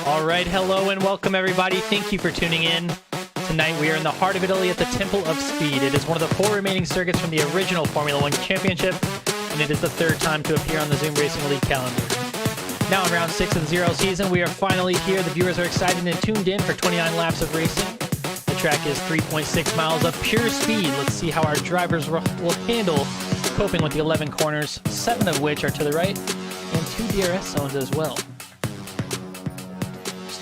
All right, hello and welcome everybody. Thank you for tuning in. Tonight we are in the heart of Italy at the Temple of Speed. It is one of the 4 remaining circuits from the original Formula One Championship, and it is the 3rd time to appear on the Zoom Racing League calendar. Now in round 6 of the Zero season, we are finally here. The viewers are excited and tuned in for 29 laps of racing. The track is 3.6 miles of pure speed. Let's see how our drivers will handle coping with the 11 corners, 7 of which are to the right, and 2 DRS zones as well.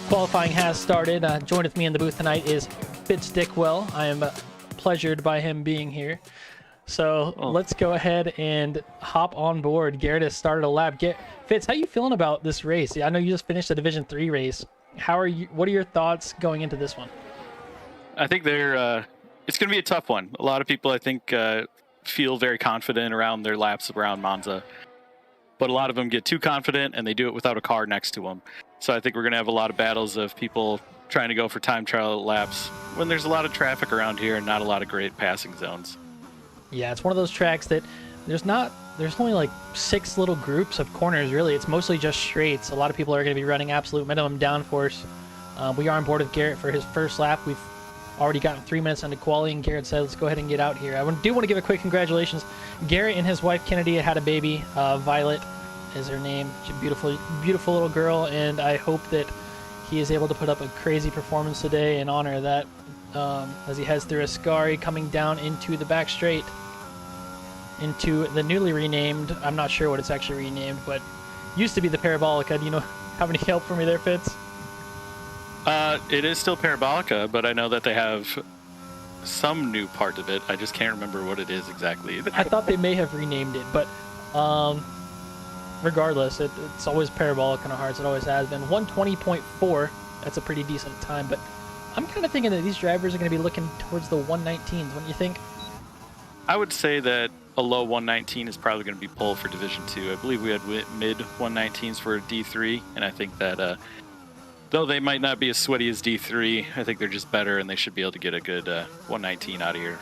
Qualifying has started. Joined with me in the booth tonight is Fitz Dickwell. I am pleasured by him being here. So let's go ahead and hop on board. Garrett has started a lap. Fitz, how you feeling about this race? I know you just finished the Division 3 race. How are you? What are your thoughts going into this one? I think it's going to be a tough one. A lot of people, I think, feel very confident around their laps around Monza. But a lot of them get too confident, and they do it without a car next to them. So I think we're going to have a lot of battles of people trying to go for time trial laps when there's a lot of traffic around here and not a lot of great passing zones. Yeah, it's one of those tracks that there's only like 6 little groups of corners, really. It's mostly just straights. A lot of people are going to be running absolute minimum downforce. We are on board with Garrett for his first lap. We've already gotten 3 minutes into quality, and Garrett said, let's go ahead and get out here. I do want to give a quick congratulations. Garrett and his wife, Kennedy, had a baby. Violet is her name. She's a beautiful, beautiful little girl, and I hope that he is able to put up a crazy performance today and honor that as he heads through Ascari, coming down into the back straight, into the newly renamed, I'm not sure what it's actually renamed, but used to be the Parabolica. Do you know, have any help for me there, Fitz? It is still Parabolica, but I know that they have some new part of it. I just can't remember what it is exactly. I thought they may have renamed it, but regardless, it's always Parabolica in our hearts. It always has been. 120.4, that's a pretty decent time, but I'm kind of thinking that these drivers are going to be looking towards the 119s, wouldn't you think? I would say that a low 119 is probably going to be pull for Division 2. I believe we had mid 119s for D3, and I think that though they might not be as sweaty as D3, I think they're just better, and they should be able to get a good 119 out of here.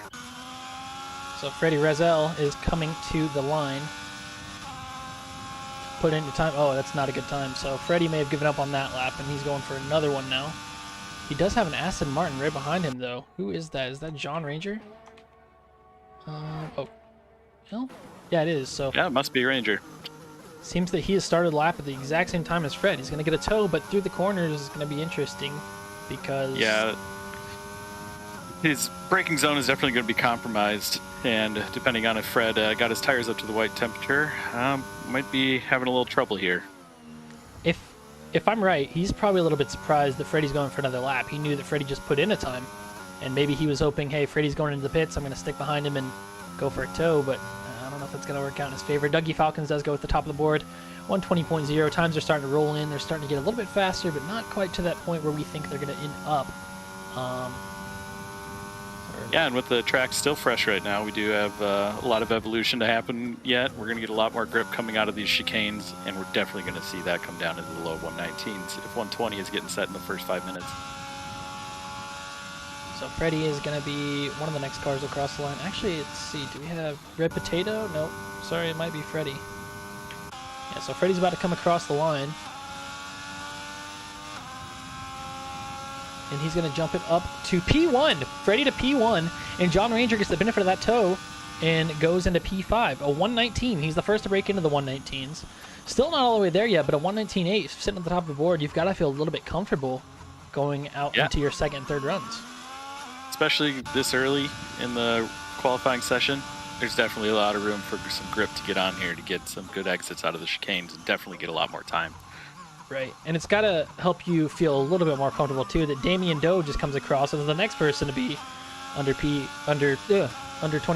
So Freddie Rezel is coming to the line. Put in your time. Oh, that's not a good time. So Freddie may have given up on that lap, and he's going for another one now. He does have an Aston Martin right behind him, though. Who is that? Is that John Ranger? Oh. Well, yeah, it is. So yeah, it must be Ranger. Seems that he has started lap at the exact same time as Fred. He's going to get a tow, but through the corners is going to be interesting because... Yeah, his braking zone is definitely going to be compromised, and depending on if Fred got his tires up to the white temperature, might be having a little trouble here. If I'm right, he's probably a little bit surprised that Freddie's going for another lap. He knew that Freddie just put in a time, and maybe he was hoping, hey, Freddie's going into the pits, I'm going to stick behind him and go for a tow, but I don't know if that's going to work out in his favor. Dougie Falcons does go at the top of the board. 120.0. Times are starting to roll in. They're starting to get a little bit faster, but not quite to that point where we think they're going to end up. Yeah, and with the track still fresh right now, we do have a lot of evolution to happen yet. We're going to get a lot more grip coming out of these chicanes, and we're definitely going to see that come down into the low 119s if 120 is getting set in the first 5 minutes. So Freddie is going to be one of the next cars across the line. Actually, let's see. Do we have Red Potato? Nope. Sorry, it might be Freddie. Yeah, so Freddie's about to come across the line. And he's going to jump it up to P1. Freddie to P1. And John Ranger gets the benefit of that tow and goes into P5. A 119. He's the first to break into the 119s. Still not all the way there yet, but a 119.8 sitting at the top of the board. You've got to feel a little bit comfortable going out into your second and third runs. Especially this early in the qualifying session, there's definitely a lot of room for some grip to get on here to get some good exits out of the chicanes and definitely get a lot more time. Right, and it's got to help you feel a little bit more comfortable too that Damien Doe just comes across as the next person to be under 20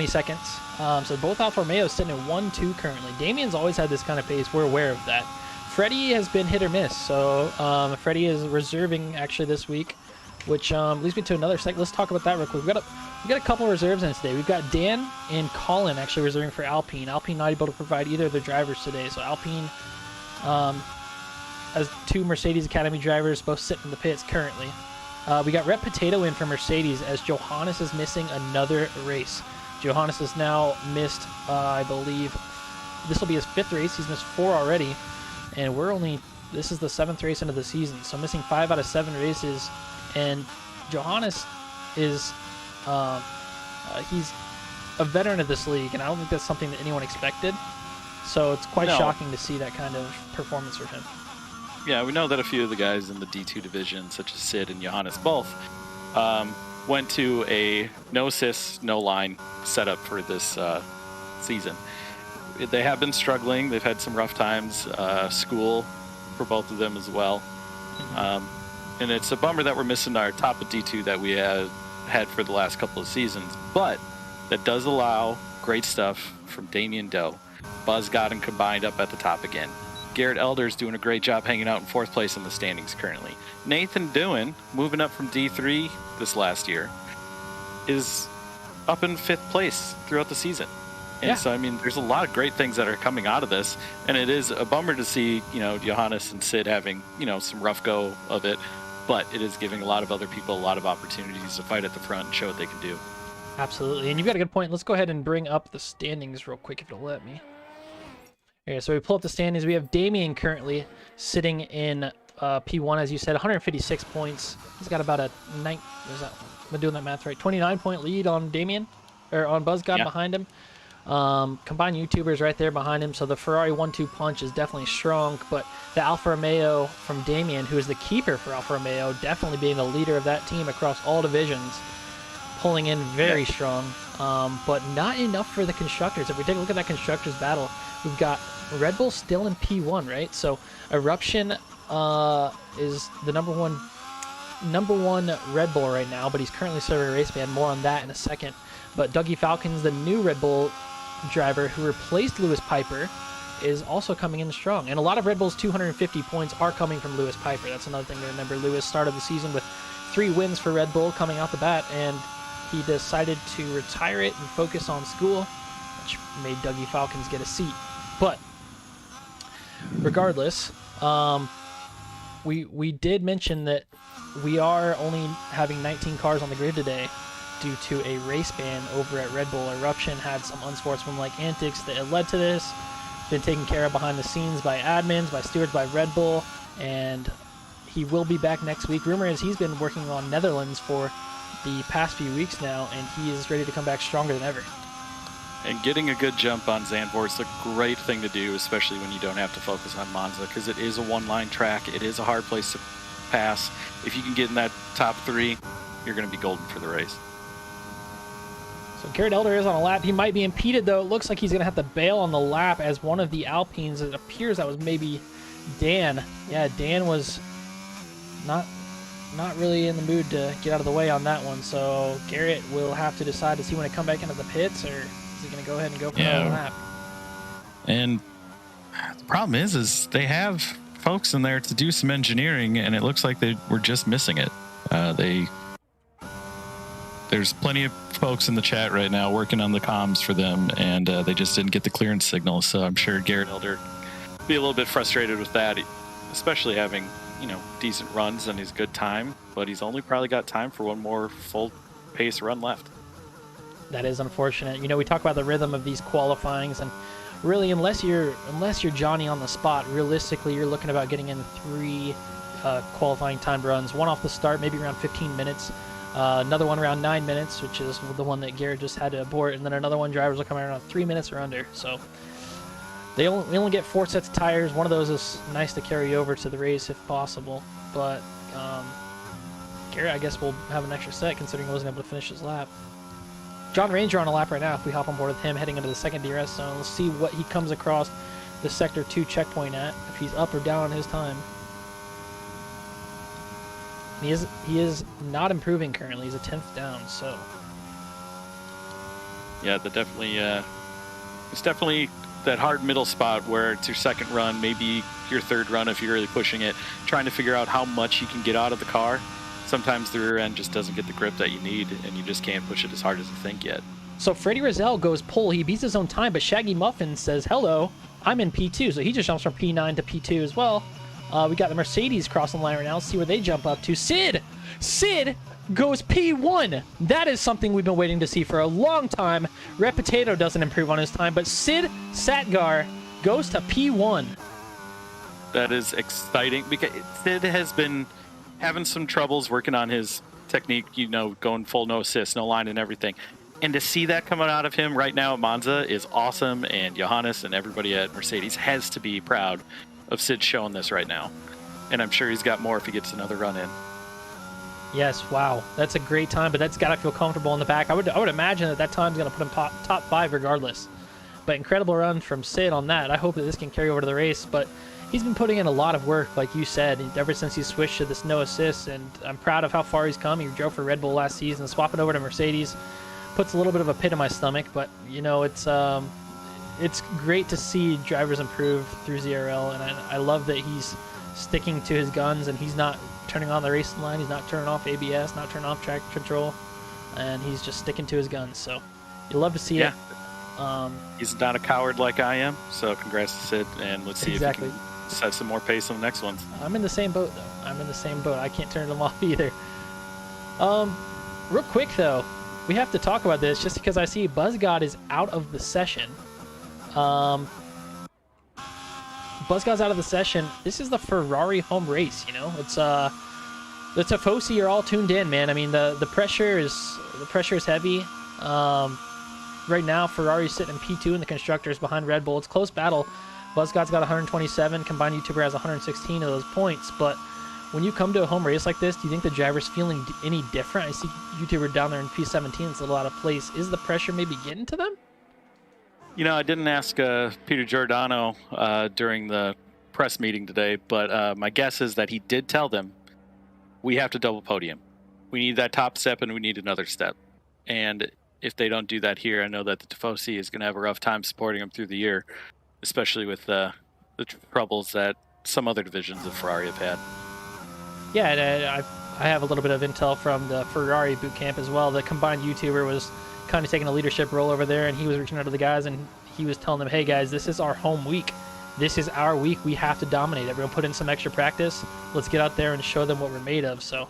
seconds. So both Alfa Romeos sitting at 1-2 currently. Damien's always had this kind of pace. We're aware of that. Freddie has been hit or miss, so Freddie is reserving actually this week, which leads me to another segment. Let's talk about that real quick. We've got a couple of reserves in today. We've got Dan and Colin actually reserving for Alpine. Alpine not able to provide either of their drivers today, so Alpine has 2 Mercedes Academy drivers both sitting in the pits currently. We got Red Potato in for Mercedes as Johannes is missing another race. Johannes has now missed, I believe, this will be his 5th race. He's missed 4 already, and we're only this is the 7th race into the season, so missing 5 out of 7 races, and Johannes is he's a veteran of this league, and I don't think that's something that anyone expected. So it's quite shocking to see that kind of performance from him. Yeah, we know that a few of the guys in the D2 division, such as Sid and Johannes both, went to a no assist, no line setup for this season. They have been struggling. They've had some rough times. School for both of them as well. And it's a bummer that we're missing our top of D2 that we had for the last couple of seasons. But that does allow great stuff from Damien Doe. Buzz got him combined up at the top again. Garrett Elder's doing a great job hanging out in 4th place in the standings currently. Nathan Doohan, moving up from D3 this last year, is up in 5th place throughout the season. And so, I mean, there's a lot of great things that are coming out of this. And it is a bummer to see, Johannes and Sid having, some rough go of it. But it is giving a lot of other people a lot of opportunities to fight at the front and show what they can do. Absolutely. And you've got a good point. Let's go ahead and bring up the standings real quick if it'll let me. Okay, so we pull up the standings. We have Damien currently sitting in P1, as you said, 156 points. He's got about a am I doing that math right? 29-point lead on Damien, or on BuzzGod behind him. Combined YouTubers right there behind him, so the Ferrari 1-2 punch is definitely strong, but the Alfa Romeo from Damien, who is the keeper for Alfa Romeo, definitely being the leader of that team across all divisions, pulling in very strong, but not enough for the constructors. If we take a look at that constructors battle, we've got Red Bull still in P1, right? So Eruption is the number one Red Bull right now, but he's currently serving a race ban. More on that in a second. But Dougie Falcons, the new Red Bull driver who replaced Lewis Piper, is also coming in strong. And a lot of Red Bull's 250 points are coming from Lewis Piper. That's another thing to remember. Lewis started the season with 3 wins for Red Bull coming out the bat, and he decided to retire it and focus on school, which made Dougie Falcons get a seat. But regardless, we did mention that we are only having 19 cars on the grid today due to a race ban over at Red Bull. Eruption had some unsportsmanlike antics that led to this. Been taken care of behind the scenes by admins, by stewards, by Red Bull, and he will be back next week. Rumor is he's been working on Netherlands for the past few weeks now, and he is ready to come back stronger than ever. And getting a good jump on Zandvoort is a great thing to do, especially when you don't have to focus on Monza, because it is a one-line track. It is a hard place to pass. If you can get in that top 3, you're going to be golden for the race. So Garrett Elder is on a lap. He might be impeded, though. It looks like he's going to have to bail on the lap as one of the Alpines. It appears that was maybe Dan. Yeah, Dan was not really in the mood to get out of the way on that one. So Garrett will have to decide, does he want to come back into the pits, or is he going to go ahead and go for another lap? And the problem is they have folks in there to do some engineering, and it looks like they were just missing it. There's plenty of folks in the chat right now working on the comms for them, and they just didn't get the clearance signal. So I'm sure Garrett Elder be a little bit frustrated with that, especially having, decent runs and his good time, but he's only probably got time for one more full pace run left. That is unfortunate. We talk about the rhythm of these qualifyings, and really, unless you're Johnny on the spot, realistically, you're looking about getting in 3 qualifying timed runs. One off the start, maybe around 15 minutes. Another one around 9 minutes, which is the one that Garrett just had to abort, and then another one drivers will come around 3 minutes or under. So we only get 4 sets of tires. One of those is nice to carry over to the race if possible, but Garrett, I guess, will have an extra set considering he wasn't able to finish his lap. John Ranger on a lap right now. If we hop on board with him heading into the second DRS zone, let's see what he comes across the Sector 2 checkpoint at, if he's up or down on his time. He is not improving currently. He's a 10th down, so. Yeah, it's definitely that hard middle spot where it's your second run, maybe your third run if you're really pushing it, trying to figure out how much you can get out of the car. Sometimes the rear end just doesn't get the grip that you need, and you just can't push it as hard as you think yet. So Freddie Rozelle goes pole. He beats his own time, but Shaggy Muffin says, hello, I'm in P2. So he just jumps from P9 to P2 as well. We got the Mercedes crossing the line right now. Let's see where they jump up to. Sid goes P1. That is something we've been waiting to see for a long time. Repetato doesn't improve on his time, but Sid Satgar goes to P1. That is exciting because Sid has been having some troubles working on his technique, going full no assist, no line and everything. And to see that coming out of him right now at Monza is awesome. And Johannes and everybody at Mercedes has to be proud of Sid showing this right now. And I'm sure he's got more if he gets another run in. Yes, wow. That's a great time, but that's got to feel comfortable in the back. I would imagine that time's going to put him top 5 regardless. But incredible run from Sid on that. I hope that this can carry over to the race. But he's been putting in a lot of work, like you said, ever since he switched to this no assist. And I'm proud of how far he's come. He drove for Red Bull last season. Swapping over to Mercedes puts a little bit of a pit in my stomach. But, it's great to see drivers improve through ZRL. And I love that he's sticking to his guns and he's not turning on the racing line. He's not turning off ABS, not turning off track control. And he's just sticking to his guns. So you love to see it. He's not a coward like I am, so congrats to Sid, and let's see if he can set some more pace on the next ones. I'm in the same boat, though. I'm in the same boat. I can't turn them off either. Real quick, though, we have to talk about this just because I see BuzzGod is out of the session. BuzzGod's out of the session. This is the Ferrari home race, It's the Tifosi are all tuned in, man. I mean, the pressure is heavy. Right now, Ferrari's sitting in P2 and the constructors behind Red Bull. It's a close battle. BuzzGod's got 127. Combined YouTuber has 116 of those points. But when you come to a home race like this, do you think the driver's feeling any different? I see YouTuber down there in P17. It's a little out of place. Is the pressure maybe getting to them? I didn't ask Peter Giordano during the press meeting today, but my guess is that he did tell them, we have to double podium. We need that top step and we need another step. And if they don't do that here, I know that the Tifosi is going to have a rough time supporting them through the year, especially with the troubles that some other divisions of Ferrari have had. Yeah, and I have a little bit of intel from the Ferrari boot camp as well. The combined YouTuber was kind of taking a leadership role over there, and he was reaching out to the guys, and he was telling them, hey, guys, this is our home week. This is our week. We have to dominate. Everyone put in some extra practice. Let's get out there and show them what we're made of. So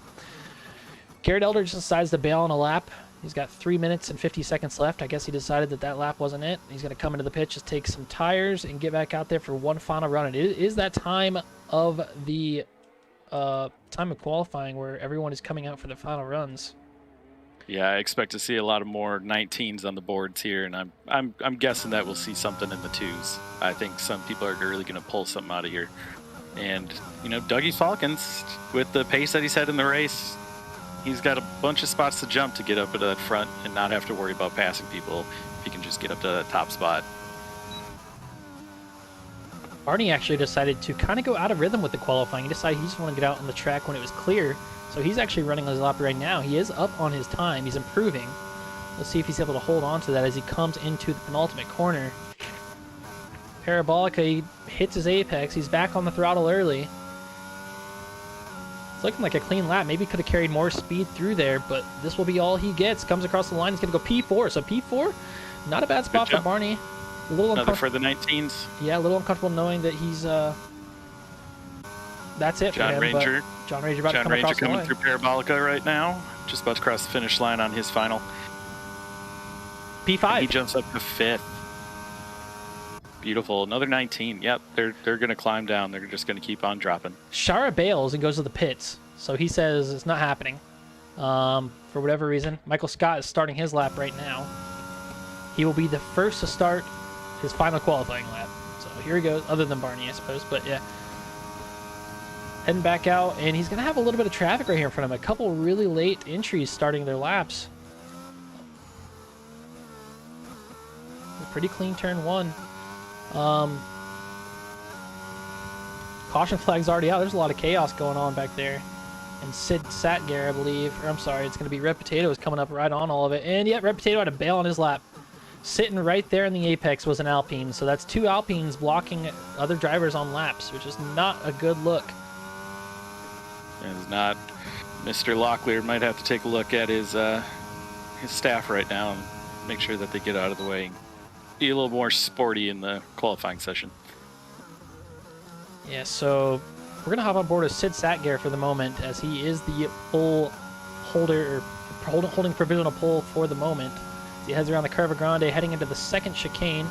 Garrett Elder just decides to bail on a lap. He's got 3 minutes and 50 seconds left. I guess he decided that lap wasn't it. He's going to come into the pit, just take some tires, and get back out there for one final run. It is that time of the time of qualifying where everyone is coming out for the final runs. Yeah, I expect to see a lot of more 19s on the boards here, and I'm guessing that we'll see something in the 2s. I think some people are really going to pull something out of here. And, Dougie Falcons, with the pace that he's had in the race, he's got a bunch of spots to jump to get up into that front and not have to worry about passing people if he can just get up to that top spot. Barney actually decided to kind of go out of rhythm with the qualifying. He decided he just wanted to get out on the track when it was clear. So he's actually running his lap right now. He is up on his time. He's improving. Let's see if he's able to hold on to that as he comes into the penultimate corner. Parabolica, he hits his apex. He's back on the throttle early. It's looking like a clean lap. Maybe could have carried more speed through there, but this will be all he gets. Comes across the line. He's going to go P4. So P4, not a bad spot for Barney. A little Another for the 19s. Yeah, a little uncomfortable knowing that he's that's it John for him. Ranger. John Ranger about to come Ranger across the coming line. through Parabolica right now. Just about to cross the finish line on his final. P5. And he jumps up to 5th. Beautiful. Another 19. Yep, they're going to climb down. They're just going to keep on dropping. Shara bails and goes to the pits. So he says it's not happening. For whatever reason. Michael Scott is starting his lap right now. He will be the first to start his final qualifying lap. So here he goes, other than Barney, I suppose. But yeah. Heading back out, and he's going to have a little bit of traffic right here in front of him. A couple really late entries starting their laps. A pretty clean turn 1. Caution flag's already out. There's a lot of chaos going on back there. And Sid Satger, I believe, or I'm sorry, it's going to be Red Potato is coming up right on all of it. And yeah, Red Potato had a bail on his lap. Sitting right there in the apex was an Alpine. So that's 2 Alpines blocking other drivers on laps, which is not a good look. It's not. Mr. Locklear might have to take a look at his staff right now and make sure that they get out of the way. Be a little more sporty in the qualifying session. Yeah, so we're going to hop on board with Sid Satger for the moment, as he is the pole holder, or holding provisional pole for the moment. He heads around the Curva Grande, heading into the second chicane.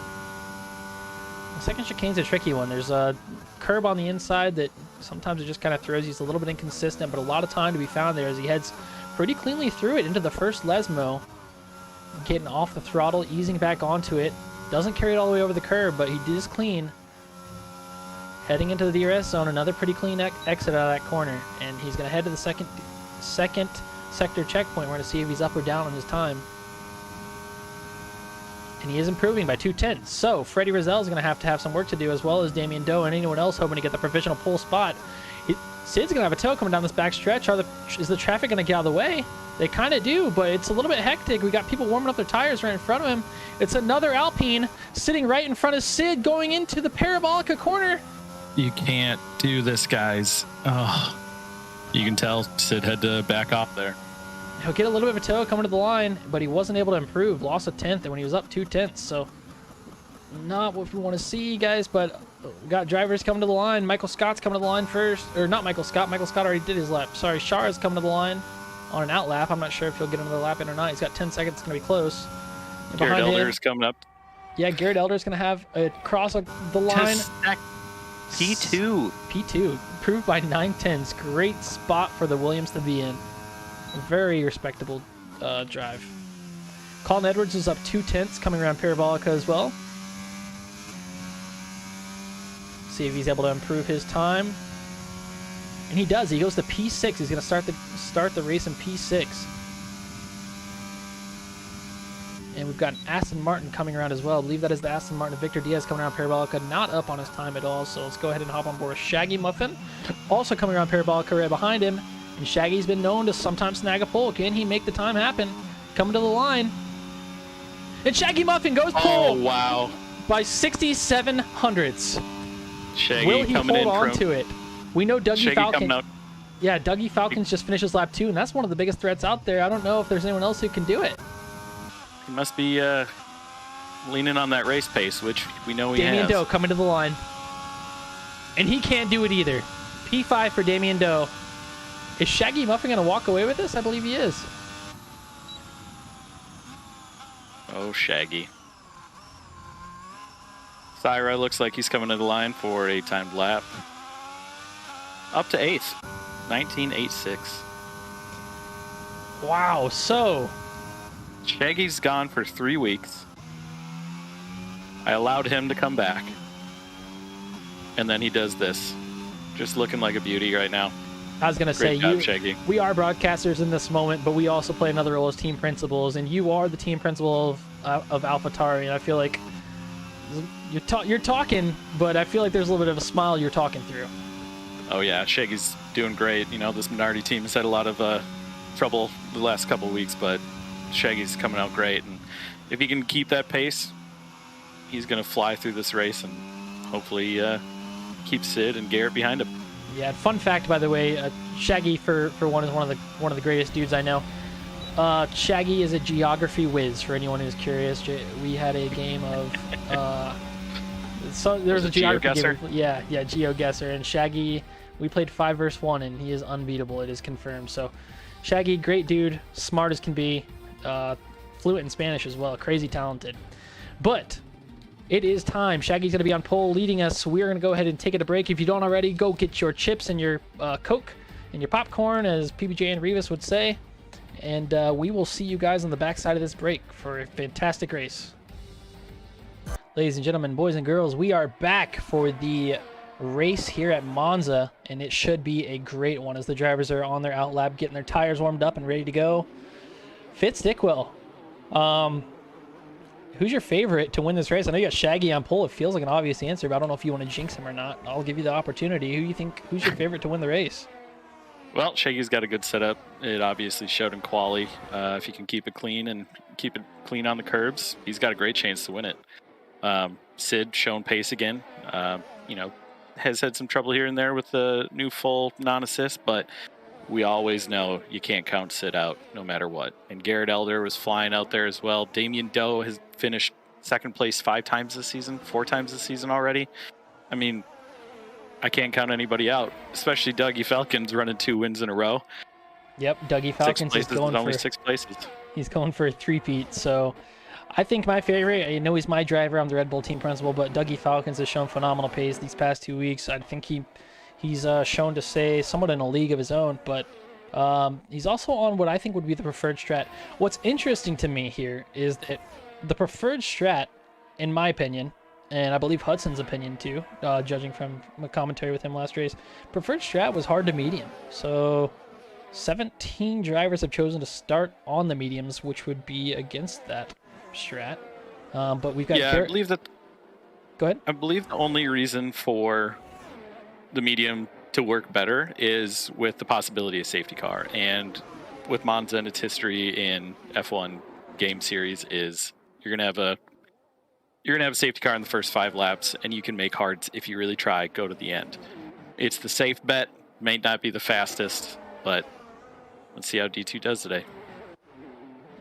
The second chicane's a tricky one. There's a curb on the inside that sometimes it just kind of throws you. It's a little bit inconsistent, but a lot of time to be found there as he heads pretty cleanly through it into the first Lesmo. Getting off the throttle, easing back onto it. Doesn't carry it all the way over the curb, but he is clean. Heading into the DRS zone, another pretty clean exit out of that corner. And he's going to head to the second sector checkpoint. We're going to see if he's up or down on his time. And he is improving by 2/10. So Freddie Rizal is going to have some work to do, as well as Damien Doe and anyone else hoping to get the provisional pole spot. Sid's going to have a tow coming down this back stretch. Is the traffic going to get out of the way? They kind of do, but it's a little bit hectic. We got people warming up their tires right in front of him. It's another Alpine sitting right in front of Sid going into the Parabolica corner. You can't do this, guys. Oh, you can tell Sid had to back off there. He'll get a little bit of a tow coming to the line, but he wasn't able to improve. Lost a 10th, and when he was up 2/10, so not what we want to see, guys, but we got drivers coming to the line. Michael Scott's coming to the line first. Or not Michael Scott. Michael Scott already did his lap. Sorry, Shara's coming to the line on an out lap. I'm not sure if he'll get another lap in or not. He's got 10 seconds. It's going to be close. And Garrett Elder's coming up. Yeah, Garrett Elder's going to have a cross the line. P2. P2. Improved by 9/10. Great spot for the Williams to be in. Very respectable drive. Colin Edwards is up 2/10 coming around Parabolica as well. See if he's able to improve his time. And he does. He goes to P6. He's going to start the race in P6. And we've got an Aston Martin coming around as well. I believe that is the Aston Martin of Victor Diaz coming around Parabolica. Not up on his time at all. So let's go ahead and hop on board Shaggy Muffin. Also coming around Parabolica right behind him. And Shaggy's been known to sometimes snag a pole. Can he make the time happen? Coming to the line. And Shaggy Muffin goes pole. Oh, wow. By 67 hundredths. Shaggy Will he coming hold in on to it? We know Dougie Shaggy Falcon. coming out. Yeah, Dougie Falcons just finishes lap 2, and that's one of the biggest threats out there. I don't know if there's anyone else who can do it. He must be leaning on that race pace, which we know he Damien has. Doe coming to the line. And he can't do it either. P5 for Damien Doe. Is Shaggy Muffin going to walk away with this? I believe he is. Oh, Shaggy. Thyra looks like he's coming to the line for a timed lap. Up to 8th. 19.86. Wow, so... Shaggy's gone for 3 weeks. I allowed him to come back. And then he does this. Just looking like a beauty right now. I was going to say, Great job, Shaggy. we are broadcasters in this moment, but we also play another role as team principals, and you are the team principal of AlphaTauri, and I feel like you're talking, but I feel like there's a little bit of a smile you're talking through. Oh, yeah. Shaggy's doing great. You know, this Minardi team has had a lot of trouble the last couple of weeks, but Shaggy's coming out great. And if he can keep that pace, he's going to fly through this race and hopefully keep Sid and Garrett behind him. Yeah, fun fact, by the way, Shaggy for one is one of the greatest dudes I know. Shaggy is a geography whiz. For anyone who's curious, we had a game of so there's a geography game. Yeah, GeoGuessr, and Shaggy. We played 5 versus 1, and he is unbeatable. It is confirmed. So, Shaggy, great dude, smart as can be, fluent in Spanish as well, crazy talented. But it is time. Shaggy's going to be on pole leading us. We're going to go ahead and take it a break. If you don't already, go get your chips and your Coke and your popcorn, as PBJ and Rivas would say. And we will see you guys on the backside of this break for a fantastic race. Ladies and gentlemen, boys and girls, we are back for the race here at Monza, and it should be a great one as the drivers are on their out lap, getting their tires warmed up and ready to go. Fitz Dickwell, who's your favorite to win this race? I know you got Shaggy on pole. It feels like an obvious answer, but I don't know if you want to jinx him or not. I'll give you the opportunity. Who do you think? Who's your favorite to win the race? Well, Shaggy's got a good setup. It obviously showed in quali. If he can keep it clean and keep it clean on the curbs, he's got a great chance to win it. Sid shown pace again. You know, has had some trouble here and there with the new full non-assist, but we always know you can't count Sid out no matter what. And Garrett Elder was flying out there as well. Damien Doe has finished second place 5 times this season, 4 times this season already. I mean, I can't count anybody out, especially Dougie Falcons running 2 wins in a row. Yep, Dougie Falcons is going for only 6 places. He's going for a 3-peat. So I think my favorite, I know he's my driver, I'm the Red Bull team principal, but Dougie Falcons has shown phenomenal pace these past 2 weeks. I think he's shown to stay somewhat in a league of his own, but he's also on what I think would be the preferred strat. What's interesting to me here is that the preferred strat, in my opinion, and I believe Hudson's opinion too, judging from a commentary with him last race, preferred strat was hard to medium. So 17 drivers have chosen to start on the mediums, which would be against that strat. But we've got I believe that. Go ahead. I believe the only reason for the medium to work better is with the possibility of safety car, and with Monza and its history in F1 game series is you're gonna have a safety car in the first 5 laps, and you can make hards if you really try. Go to the end. It's the safe bet. May not be the fastest, but let's see how D2 does today.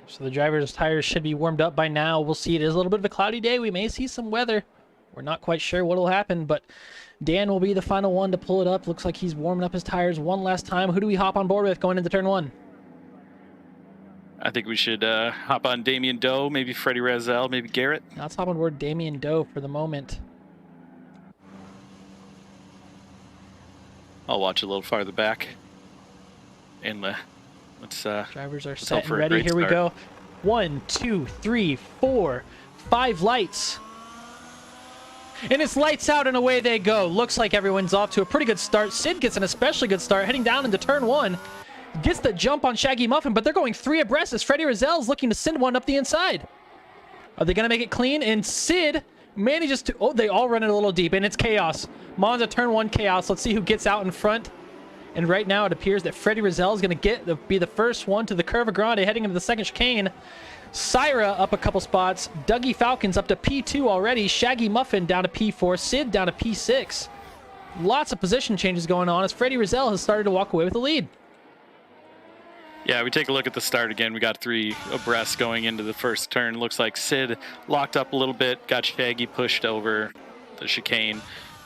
So the driver's tires should be warmed up by now. We'll see. It is a little bit of a cloudy day. We may see some weather. We're not quite sure what will happen, but Dan will be the final one to pull it up. Looks like he's warming up his tires one last time. Who do we hop on board with going into turn 1? I think we should hop on Damien Doe, maybe Freddie Razel, maybe Garrett. Let's hop on board Damien Doe for the moment. I'll watch a little farther back. And let's drivers are let's set hope and for a ready. great Here we start. go. 1, 2, 3, 4, 5 lights. And it's lights out and away they go. Looks like everyone's off to a pretty good start. Sid gets an especially good start heading down into turn 1. Gets the jump on Shaggy Muffin, but they're going 3 abreast as Freddie Razel's looking to send one up the inside. Are they going to make it clean? And Sid manages to... Oh, they all run it a little deep, and it's chaos. Monza turn 1 chaos. Let's see who gets out in front. And right now it appears that Freddie Razel is going to be the first one to the Curva Grande heading into the second chicane. Syra up a couple spots. Dougie Falcons up to P2 already. Shaggy Muffin down to P4. Sid down to P6. Lots of position changes going on as Freddie Razel has started to walk away with the lead. Yeah, we take a look at the start again. We got 3 abreast going into the first turn. Looks like Sid locked up a little bit, got Shaggy pushed over the chicane.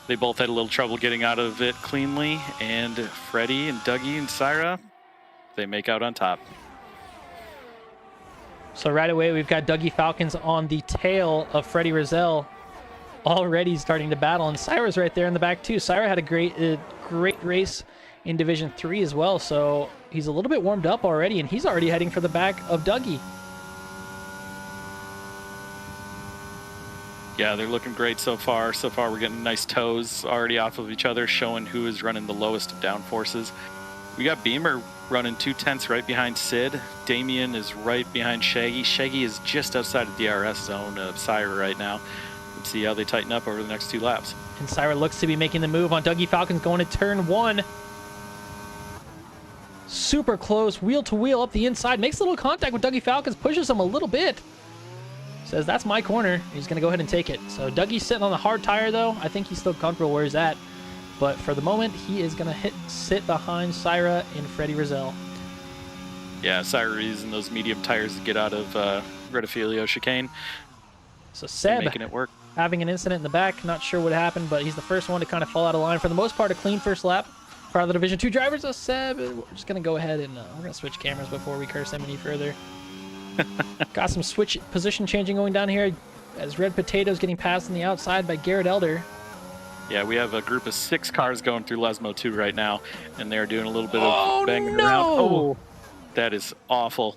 They both had a little trouble getting out of it cleanly, and Freddie and Dougie and Syra, they make out on top. So right away, we've got Dougie Falcons on the tail of Freddie Razel, already starting to battle, and Syra's right there in the back too. Syra had a great race in Division 3 as well, so he's a little bit warmed up already, and he's already heading for the back of Dougie. Yeah, they're looking great so far. So far, we're getting nice toes already off of each other, showing who is running the lowest of downforces. We got Beamer running 2/10 right behind Sid. Damien is right behind Shaggy. Shaggy is just outside of DRS zone of Syra right now. Let's see how they tighten up over the next 2 laps. And Syra looks to be making the move on Dougie Falcons going to turn 1. Super close, wheel to wheel up the inside. Makes a little contact with Dougie Falcons, pushes him a little bit. Says, that's my corner. He's going to go ahead and take it. So Dougie's sitting on the hard tire, though. I think he's still comfortable where he's at. But for the moment, he is going to sit behind Syra and Freddie Razel. Yeah, Syra using those medium tires to get out of Redifilio chicane. So Seb making it work. having an incident in the back. Not sure what happened, but he's the first one to kind of fall out of line. For the most part, a clean first lap. For the Division 2 drivers, Seb, we're just going to go ahead and we're going to switch cameras before we curse him any further. Got some switch position changing going down here as Red Potato's getting passed on the outside by Garrett Elder. Yeah, we have a group of 6 cars going through Lesmo 2 right now, and they're doing a little bit of banging around. Oh, that is awful.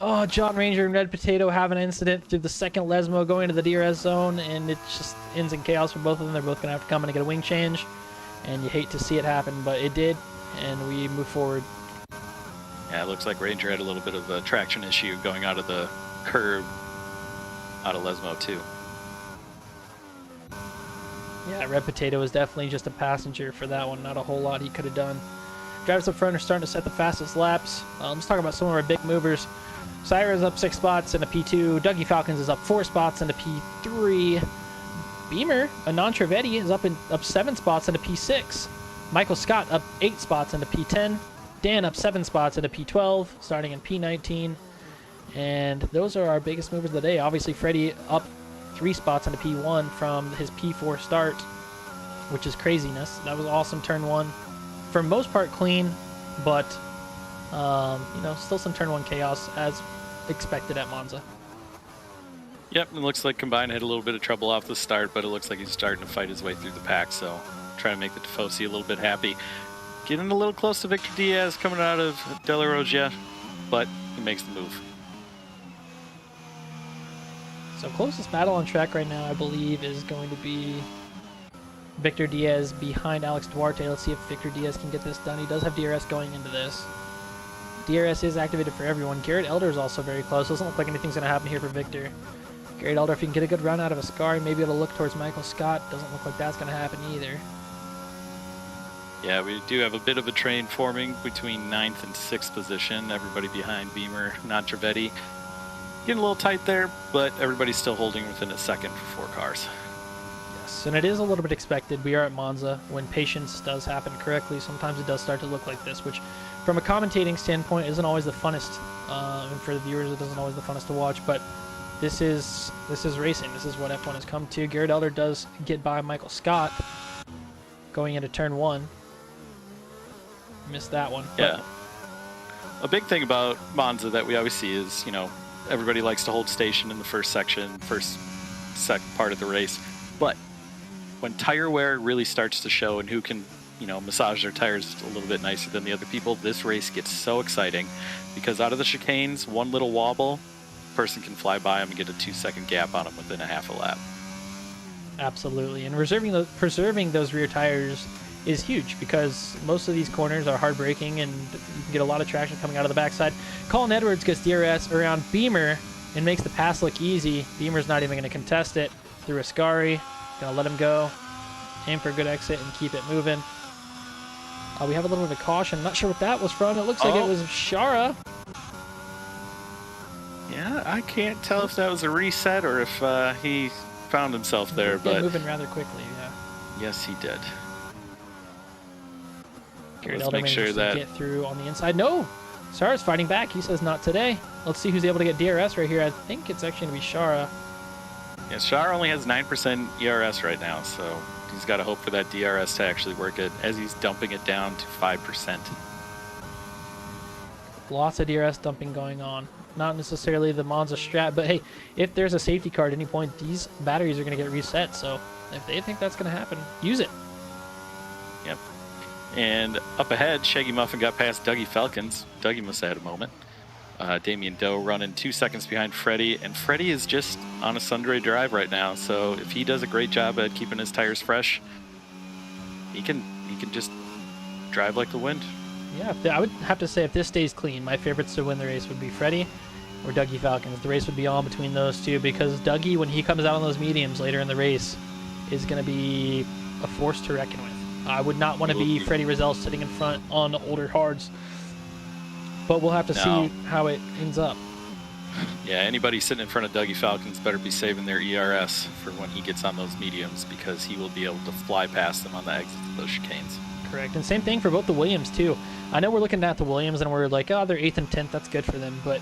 Oh, John Ranger and Red Potato have an incident through the second Lesmo going to the DRS zone, and it just ends in chaos for both of them. They're both going to have to come in and get a wing change, and you hate to see it happen, but it did, and we move forward. Yeah, it looks like Ranger had a little bit of a traction issue going out of the curb out of Lesmo 2. Yeah, Red Potato is definitely just a passenger for that one. Not a whole lot he could have done. Drivers up front are starting to set the fastest laps. Let's talk about some of our big movers. Syra's up 6 spots into P2. Dougie Falcons is up 4 spots into P3. Beamer, Anand Trivedi, is up 7 spots into P6. Michael Scott up 8 spots into P10. Dan up 7 spots into P12, starting in P19. And those are our biggest movers of the day. Obviously, Freddie up 3 spots into P1 from his P4 start, which is craziness. That was awesome turn 1. For most part, clean, but still some turn 1 chaos as expected at Monza. Yep, it looks like Combine had a little bit of trouble off the start, but it looks like he's starting to fight his way through the pack, so trying to make the Tifosi a little bit happy. Getting a little close to Victor Diaz coming out of De La Roggia, but he makes the move. So closest battle on track right now, I believe, is going to be Victor Diaz behind Alex Duarte. Let's see if Victor Diaz can get this done. He does have DRS going into this. DRS is activated for everyone. Garrett Elder is also very close. Doesn't look like anything's going to happen here for Victor. Garrett Elder, if he can get a good run out of Ascari, maybe it'll look towards Michael Scott. Doesn't look like that's going to happen either. Yeah, we do have a bit of a train forming between 9th and 6th position. Everybody behind Beamer, not Travetti. Getting a little tight there, but everybody's still holding within a second for 4 cars. Yes, and it is a little bit expected. We are at Monza. When patience does happen correctly, sometimes it does start to look like this, which from a commentating standpoint isn't always the funnest. And for the viewers, it isn't always the funnest to watch, but this is racing. This is what F1 has come to. Garrett Elder does get by Michael Scott going into turn 1. Missed that one. Yeah. A big thing about Monza that we always see is, everybody likes to hold station in the first section, part of the race. But when tire wear really starts to show and who can, massage their tires a little bit nicer than the other people, this race gets so exciting because out of the chicanes, one little wobble, person can fly by them and get a 2-second gap on them within a half a lap. Absolutely. And preserving those rear tires is huge because most of these corners are hard braking and you can get a lot of traction coming out of the backside. Colin Edwards gets DRS around Beamer and makes the pass look easy. Beamer's not even going to contest it through Ascari. Gonna let him go, aim for a good exit and keep it moving. We have a little bit of a caution. Not sure what that was from. It looks like it was Shara. Yeah, I can't tell if that was a reset or if he found himself there, but moving rather quickly. Yeah. Yes, he did. Garrett Let's Elder make sure that get through on the inside. No, Shara's fighting back. He says not today. Let's see who's able to get DRS right here. I think it's actually going to be Shara. Yeah, Shara only has 9% ERS right now, so he's got to hope for that DRS to actually work it as he's dumping it down to 5%. Lots of DRS dumping going on. Not necessarily the Monza strat, but hey, if there's a safety car at any point, these batteries are going to get reset. So if they think that's going to happen, use it. Yep. And up ahead, Shaggy Muffin got past Dougie Falcons. Dougie must have had a moment. Damien Doe running 2 seconds behind Freddie, and Freddie is just on a Sundre drive right now. So if he does a great job at keeping his tires fresh, he can just drive like the wind. Yeah, I would have to say if this stays clean, my favorites to win the race would be Freddie or Dougie Falcons. The race would be on between those two because Dougie, when he comes out on those mediums later in the race, is going to be a force to reckon with. I would not want to be Freddie Rizal sitting in front on the older hards, but we'll have to see how it ends up. Yeah, anybody sitting in front of Dougie Falcons better be saving their ERS for when he gets on those mediums because he will be able to fly past them on the exits of those chicanes. Correct, and same thing for both the Williams too. I know we're looking at the Williams and we're like, oh, they're 8th and 10th, that's good for them, but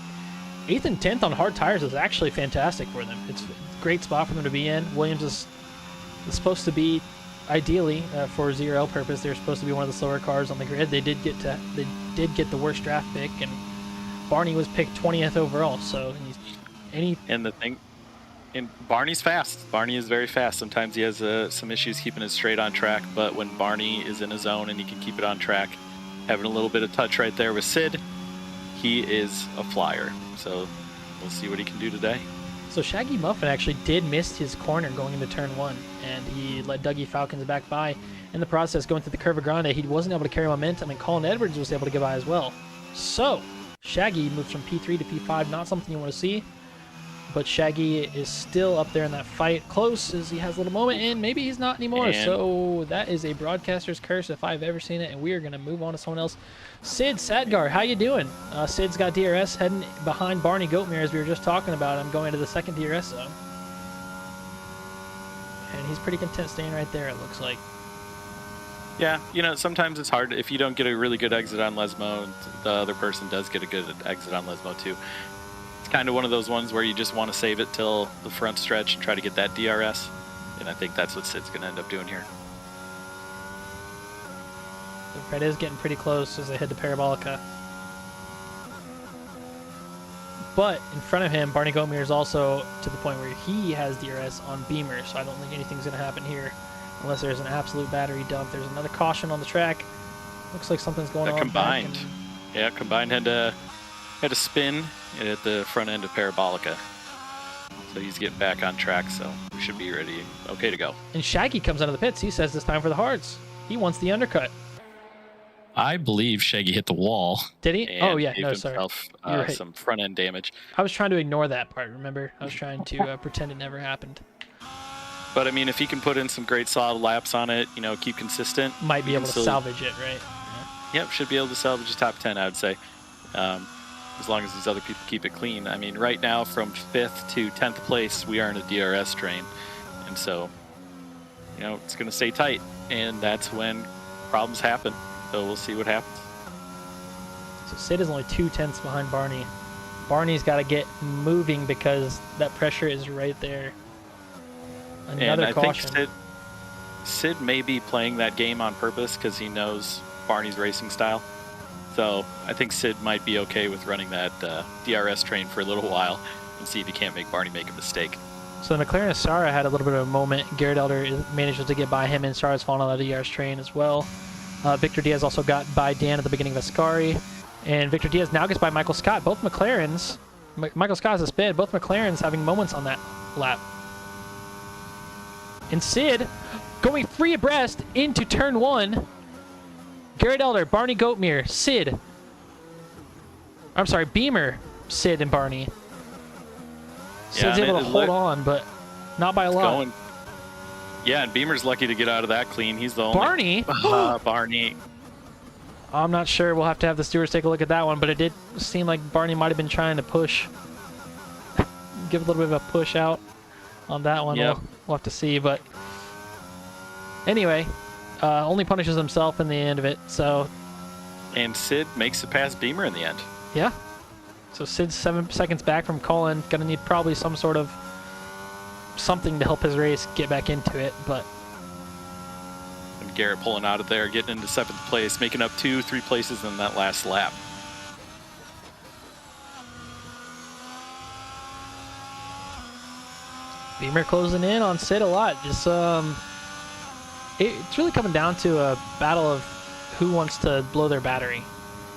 8th and 10th on hard tires is actually fantastic for them. It's a great spot for them to be in. Williams is supposed to be, ideally, for 0L purpose, they're supposed to be one of the slower cars on the grid. They did get the worst draft pick, and Barney was picked 20th overall. So and the thing, and Barney's fast. Barney is very fast. Sometimes he has some issues keeping it straight on track, but when Barney is in his zone and he can keep it on track, having a little bit of touch right there with Sid, he is a flyer. So we'll see what he can do today. So Shaggy Muffin actually did miss his corner going into turn 1, and he let Dougie Falcons back by. In the process, going through the Curva Grande, he wasn't able to carry momentum, and Colin Edwards was able to get by as well. So Shaggy moves from P3 to P5, not something you want to see, but Shaggy is still up there in that fight, close as he has a little moment, and maybe he's not anymore. So that is a broadcaster's curse if I've ever seen it, and we are going to move on to someone else. Sid Sadgar, how you doing? Sid's got DRS heading behind Barney Goatmere as we were just talking about him, going into the second DRS zone. And he's pretty content staying right there, it looks like. Yeah, sometimes it's hard. If you don't get a really good exit on Lesmo, the other person does get a good exit on Lesmo too. It's kind of one of those ones where you just want to save it till the front stretch and try to get that DRS. And I think that's what Sid's going to end up doing here. So Fred is getting pretty close as they head to Parabolica. But in front of him, Barney Goatmere is also to the point where he has DRS on Beamer, so I don't think anything's going to happen here unless there's an absolute battery dump. There's another caution on the track. Looks like something's going on. Combined. Yeah, Combined had a spin at the front end of Parabolica. So he's getting back on track, so we should be ready. Okay to go. And Shaggy comes out of the pits. He says it's time for the hards. He wants the undercut. I believe Shaggy hit the wall. Did he? And Oh, yeah. gave No, sorry. himself, You're right. some front end damage. I was trying to ignore that part, remember? I was trying to pretend it never happened. But I mean, if he can put in some great solid laps on it, keep consistent. Might be we able can to still- salvage it, right? Yep, should be able to salvage a top 10, I would say. As long as these other people keep it clean. I mean, right now from 5th to 10th place, we are in a DRS train. And so, it's going to stay tight. And that's when problems happen. So we'll see what happens. So Sid is only 2/10 behind Barney. Barney's got to get moving because that pressure is right there. Another and I caution. think Sid may be playing that game on purpose because he knows Barney's racing style. So I think Sid might be okay with running that DRS train for a little while and see if he can't make Barney make a mistake. So the McLaren Asara had a little bit of a moment. Garrett Elder managed to get by him, and Asara's fallen on the DRS train as well. Victor Diaz also got by Dan at the beginning of Ascari. And Victor Diaz now gets by Michael Scott. Both McLarens, Michael Scott has a spin, both McLarens having moments on that lap. And Sid going free abreast into turn 1. Garrett Elder, Barney Goatmere, Sid. I'm sorry, Beamer, Sid, and Barney. Sid's able to hold on, but not by a lot. Yeah, and Beamer's lucky to get out of that clean. He's the only... Barney? Barney. I'm not sure. We'll have to have the stewards take a look at that one, but it did seem like Barney might have been trying to push, give a little bit of a push out on that one. Yep. We'll have to see, but anyway, only punishes himself in the end of it, so... And Sid makes it past Beamer in the end. Yeah. So Sid's 7 seconds back from Colin. Gonna need probably some sort of something to help his race get back into it, but... And Garrett pulling out of there, getting into 7th place, making up 2-3 places in that last lap. Beamer closing in on Sid a lot. Just it's really coming down to a battle of who wants to blow their battery.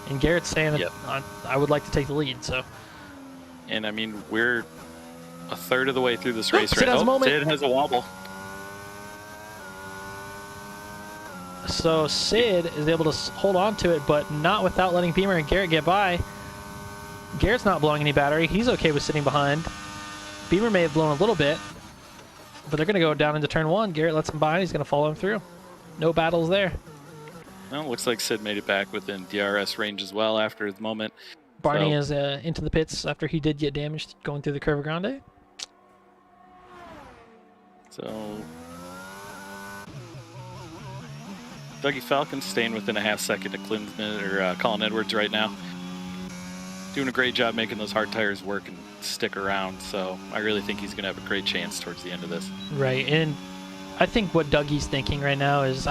And Garrett's saying that I would like to take the lead. So. And I mean, we're a third of the way through this race Sid right has a now. moment. Sid has a wobble. So Sid is able to hold on to it, but not without letting Beamer and Garrett get by. Garrett's not blowing any battery. He's okay with sitting behind. Beamer may have blown a little bit, but they're going to go down into turn 1. Garrett lets him by. He's going to follow him through. No battles there. Well, looks like Sid made it back within DRS range as well after the moment. Barney is into the pits after he did get damaged going through the Curva Grande. So Dougie Falcon staying within a half second of Colin Edwards right now. Doing a great job making those hard tires work and stick around. So I really think he's going to have a great chance towards the end of this. Right, and I think what Dougie's thinking right now is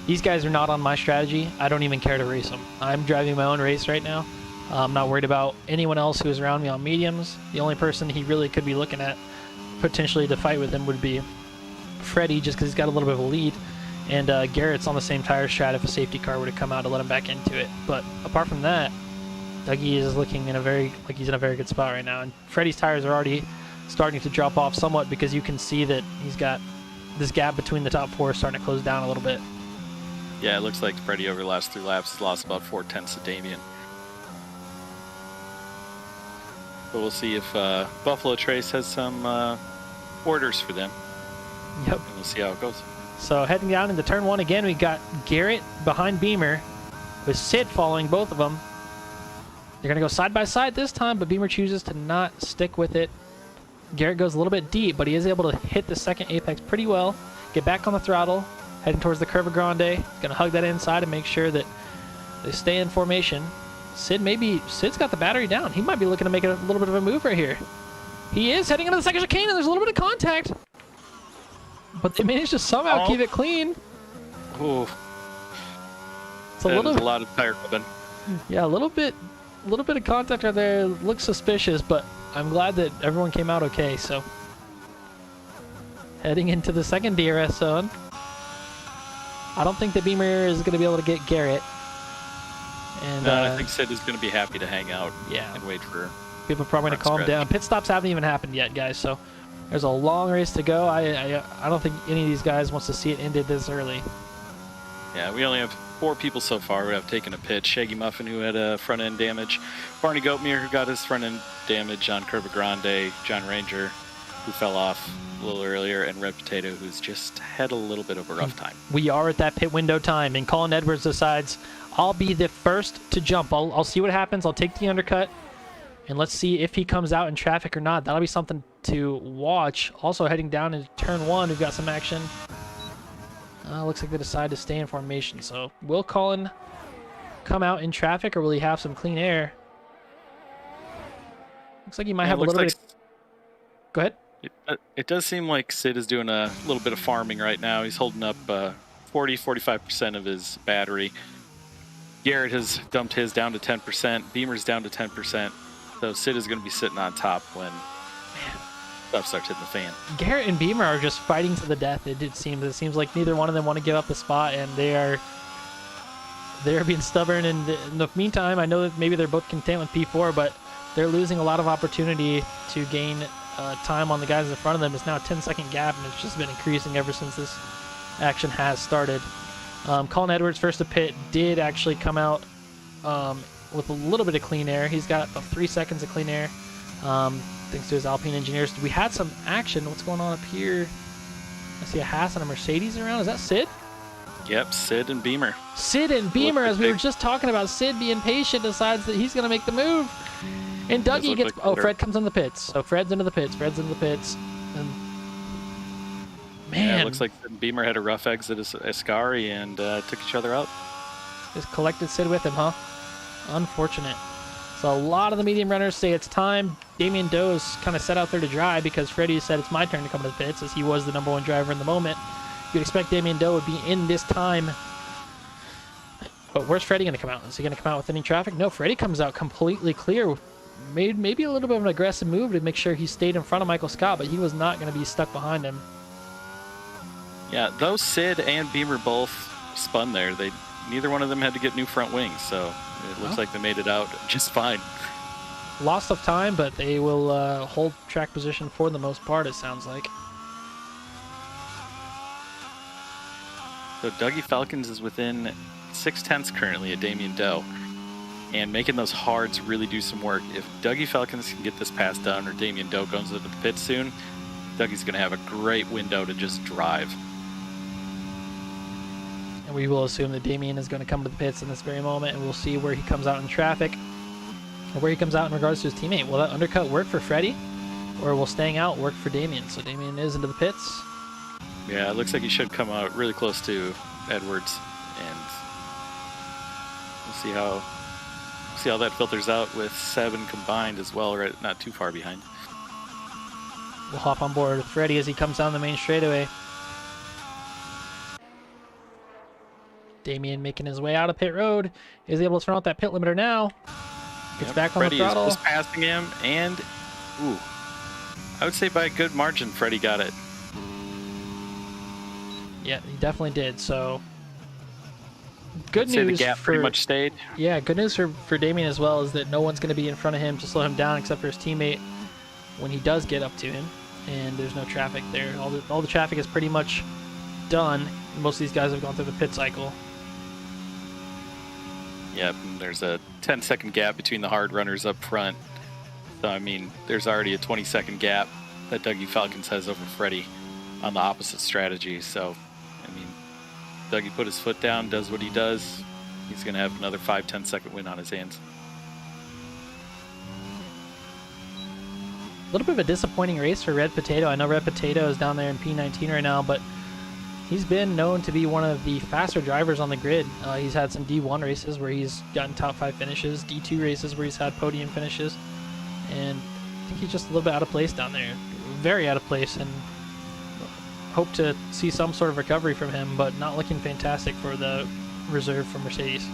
these guys are not on my strategy. I don't even care to race them. I'm driving my own race right now. I'm not worried about anyone else who's around me on mediums. The only person he really could be looking at potentially to fight with him would be Freddie, just because he's got a little bit of a lead. And Garrett's on the same tire strat if a safety car were to come out to let him back into it. But apart from that, Dougie is looking he's in a very good spot right now. And Freddie's tires are already starting to drop off somewhat because you can see that he's got this gap between the top 4 starting to close down a little bit. Yeah, it looks like Freddie over the last 3 laps has lost about 4/10 of Damien. But we'll see if Buffalo Trace has some orders for them. Yep. And we'll see how it goes. So heading down into turn 1 again, we got Garrett behind Beamer with Sid following both of them. They're going to go side by side this time, but Beamer chooses to not stick with it. Garrett goes a little bit deep, but he is able to hit the second apex pretty well, get back on the throttle, heading towards the Curva Grande. He's going to hug that inside and make sure that they stay in formation. Sid's got the battery down. He might be looking to make a little bit of a move right here. He is heading into the second chicane, and there's a little bit of contact. But they managed to somehow keep it clean. Ooh. It's a lot of tire rubbing. Yeah, a little bit little bit of contact right there. Looks suspicious, but I'm glad that everyone came out okay. So heading into the second DRS zone. I don't think that Beamer is going to be able to get Garrett. And I think Sid is going to be happy to hang out yeah, and wait for people are probably going to calm down. Pit stops haven't even happened yet, guys. So there's a long race to go. I don't think any of these guys wants to see it ended this early. Yeah, we only have 4 people so far who have taken a pit. Shaggy Muffin, who had a front end damage. Barney Goatmere, who got his front end damage on Curva Grande. John Ranger, who fell off a little earlier. And Red Potato, who's just had a little bit of a rough time. We are at that pit window time, and Colin Edwards decides, I'll be the first to jump. I'll see what happens. I'll take the undercut, and let's see if he comes out in traffic or not. That'll be something to watch. Also heading down into turn 1, we've got some action. Looks like they decide to stay in formation. So will Colin come out in traffic, or will he have some clean air? Looks like he might have a little bit. Go ahead. It does seem like Sid is doing a little bit of farming right now. He's holding up 40-45% of his battery. Garrett has dumped his down to 10%. Beamer's down to 10%. So Sid is going to be sitting on top when stuff starts hitting the fan. Garrett and Beamer are just fighting to the death. It seems like neither one of them want to give up the spot, and they're being stubborn. And in the meantime, I know that maybe they're both content with P4, but they're losing a lot of opportunity to gain time on the guys in front of them. It's now a 10-second gap, and it's just been increasing ever since this action has started. Colin Edwards, first to pit, did actually come out with a little bit of clean air. He's got about 3 seconds of clean air, thanks to his Alpine engineers. We had some action. What's going on up here? I see a Haas and a Mercedes around. Is that Sid? Yep, Sid and Beamer. Sid and Beamer, as we were just talking about. Sid being patient, decides that he's going to make the move. And Dougie gets... Like Fred comes in the pits. So Fred's into the pits. And man. Yeah, it looks like Sid and Beamer had a rough exit as Ascari and took each other out. Just collected Sid with him, huh? Unfortunate. So a lot of the medium runners say it's time. Damien Doe is kind of set out there to dry because Freddie said it's my turn to come to the pits, as he was the #1 driver in the moment. You'd expect Damien Doe would be in this time. But where's Freddie going to come out? Is he going to come out with any traffic? No, Freddie comes out completely clear. Made maybe a little bit of an aggressive move to make sure he stayed in front of Michael Scott, but he was not going to be stuck behind him. Yeah, though Sid and Beamer both spun there, neither one of them had to get new front wings, so it looks like they made it out just fine. Loss of time, but they will hold track position for the most part, it sounds like. So Dougie Falcons is within 0.6 currently of Damien Doe, and making those hards really do some work. If Dougie Falcons can get this pass done, or Damien Doe goes into the pit soon, Dougie's going to have a great window to just drive. And we will assume that Damien is going to come to the pits in this very moment, and we'll see where he comes out in traffic, and where he comes out in regards to his teammate. Will that undercut work for Freddie, or will staying out work for Damien? So Damien is into the pits. Yeah, it looks like he should come out really close to Edwards, and we'll see how that filters out with 7 combined as well, right? Not too far behind. We'll hop on board with Freddie as he comes down the main straightaway. Damien making his way out of pit road, is able to turn out that pit limiter now. Gets back on Freddie the throttle. Is just passing him, and I would say by a good margin, Freddie got it. Yeah, he definitely did. So good I'd say news. The gap pretty much stayed. Yeah, good news for Damien as well is that no one's going to be in front of him to slow him down except for his teammate when he does get up to him, and there's no traffic there. All the traffic is pretty much done. Most of these guys have gone through the pit cycle. Yep, and there's a 10-second gap between the hard runners up front. So, I mean, there's already a 20-second gap that Dougie Falcons has over Freddie on the opposite strategy. So, I mean, Dougie put his foot down, does what he does. He's going to have another 5-10 second win on his hands. A little bit of a disappointing race for Red Potato. I know Red Potato is down there in P19 right now, but he's been known to be one of the faster drivers on the grid. He's had some D1 races where he's gotten top 5 finishes, D2 races where he's had podium finishes, and I think he's just a little bit out of place down there. Very out of place, and hope to see some sort of recovery from him, but not looking fantastic for the reserve for Mercedes.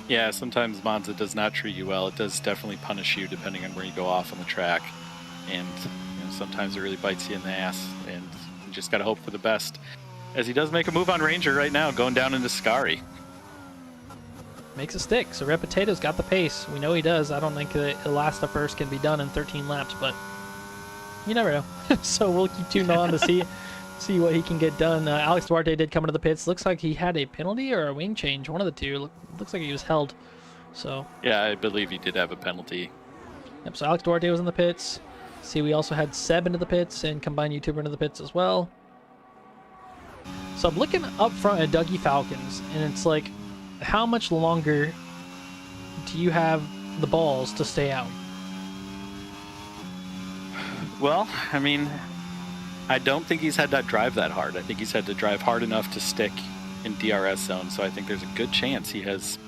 Yeah, sometimes Monza does not treat you well. It does definitely punish you depending on where you go off on the track. And sometimes it really bites you in the ass. And you just got to hope for the best. As he does make a move on Ranger right now, going down into Scary. Makes it stick. So Repetato's got the pace. We know he does. I don't think that the last of first can be done in 13 laps, but you never know. So we'll keep tuned on to see what he can get done. Alex Duarte did come into the pits. Looks like he had a penalty or a wing change, one of the two. Looks like he was held. So yeah, I believe he did have a penalty. Yep. So Alex Duarte was in the pits. See, we also had Seb into the pits and Combined YouTuber into the pits as well. So I'm looking up front at Dougie Falcons, and it's like, how much longer do you have the balls to stay out? Well, I mean, I don't think he's had to drive that hard. I think he's had to drive hard enough to stick in DRS zone. So I think there's a good chance he has,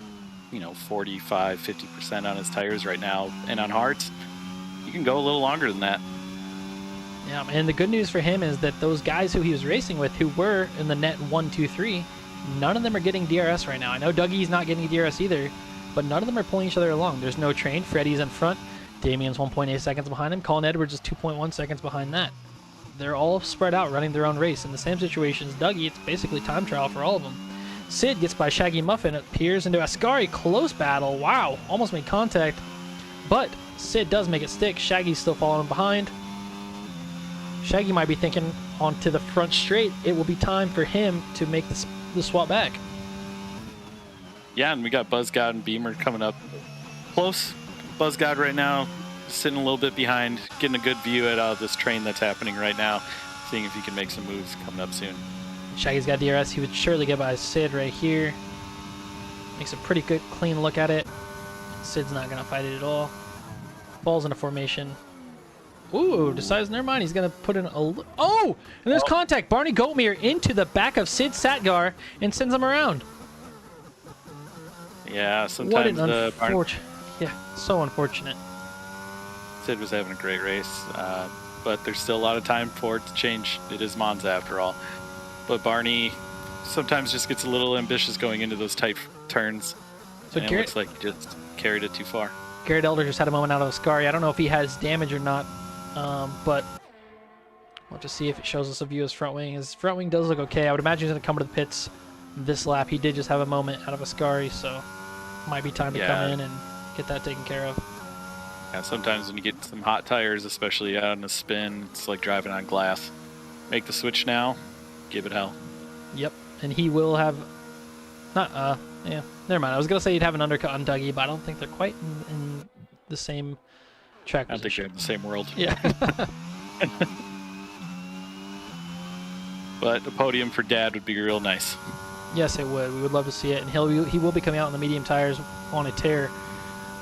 45, 50% on his tires right now. And on hards, you can go a little longer than that. Yeah, and the good news for him is that those guys who he was racing with, who were in the net 1, 2, 3, none of them are getting DRS right now. I know Dougie's not getting DRS either, but none of them are pulling each other along. There's no train. Freddie's in front. Damien's 1.8 seconds behind him. Colin Edwards is 2.1 seconds behind that. They're all spread out running their own race. In the same situation as Dougie, it's basically time trial for all of them. Sid gets by Shaggy Muffin. It peers into Ascari. Close battle. Wow. Almost made contact. But Sid does make it stick. Shaggy's still following behind. Shaggy might be thinking onto the front straight. It will be time for him to make the swap back. Yeah, and we got Buzzgod and Beamer coming up close. Buzzgod right now sitting a little bit behind, getting a good view at this train that's happening right now, seeing if he can make some moves coming up soon. Shaggy's got DRS. He would surely get by Sid right here. Makes a pretty good, clean look at it. Sid's not going to fight it at all. Falls into formation. Ooh, decides, never mind. He's going to put in a... Oh! And there's contact. Barney Goatmere into the back of Sid Satgar and sends him around. Yeah, What sometimes an unfortunate... Yeah, so unfortunate. Sid was having a great race, but there's still a lot of time for it to change. It is Monza after all. But Barney sometimes just gets a little ambitious going into those tight turns. So and it looks like he just carried it too far. Garrett Elder just had a moment out of Ascari. I don't know if he has damage or not, but we'll just see if it shows us a view of his front wing. His front wing does look okay. I would imagine he's going to come to the pits this lap. He did just have a moment out of Ascari, so might be time to come in and get that taken care of. Yeah, sometimes when you get some hot tires, especially out in a spin, it's like driving on glass. Make the switch now, give it hell. Yep, and he will have... yeah, never mind. I was going to say he'd have an undercut on Dougie, but I don't think they're quite in the same track position. I think they're in the same world. Yeah. But a podium for Dad would be real nice. Yes, it would. We would love to see it, and he will be coming out on the medium tires on a tear.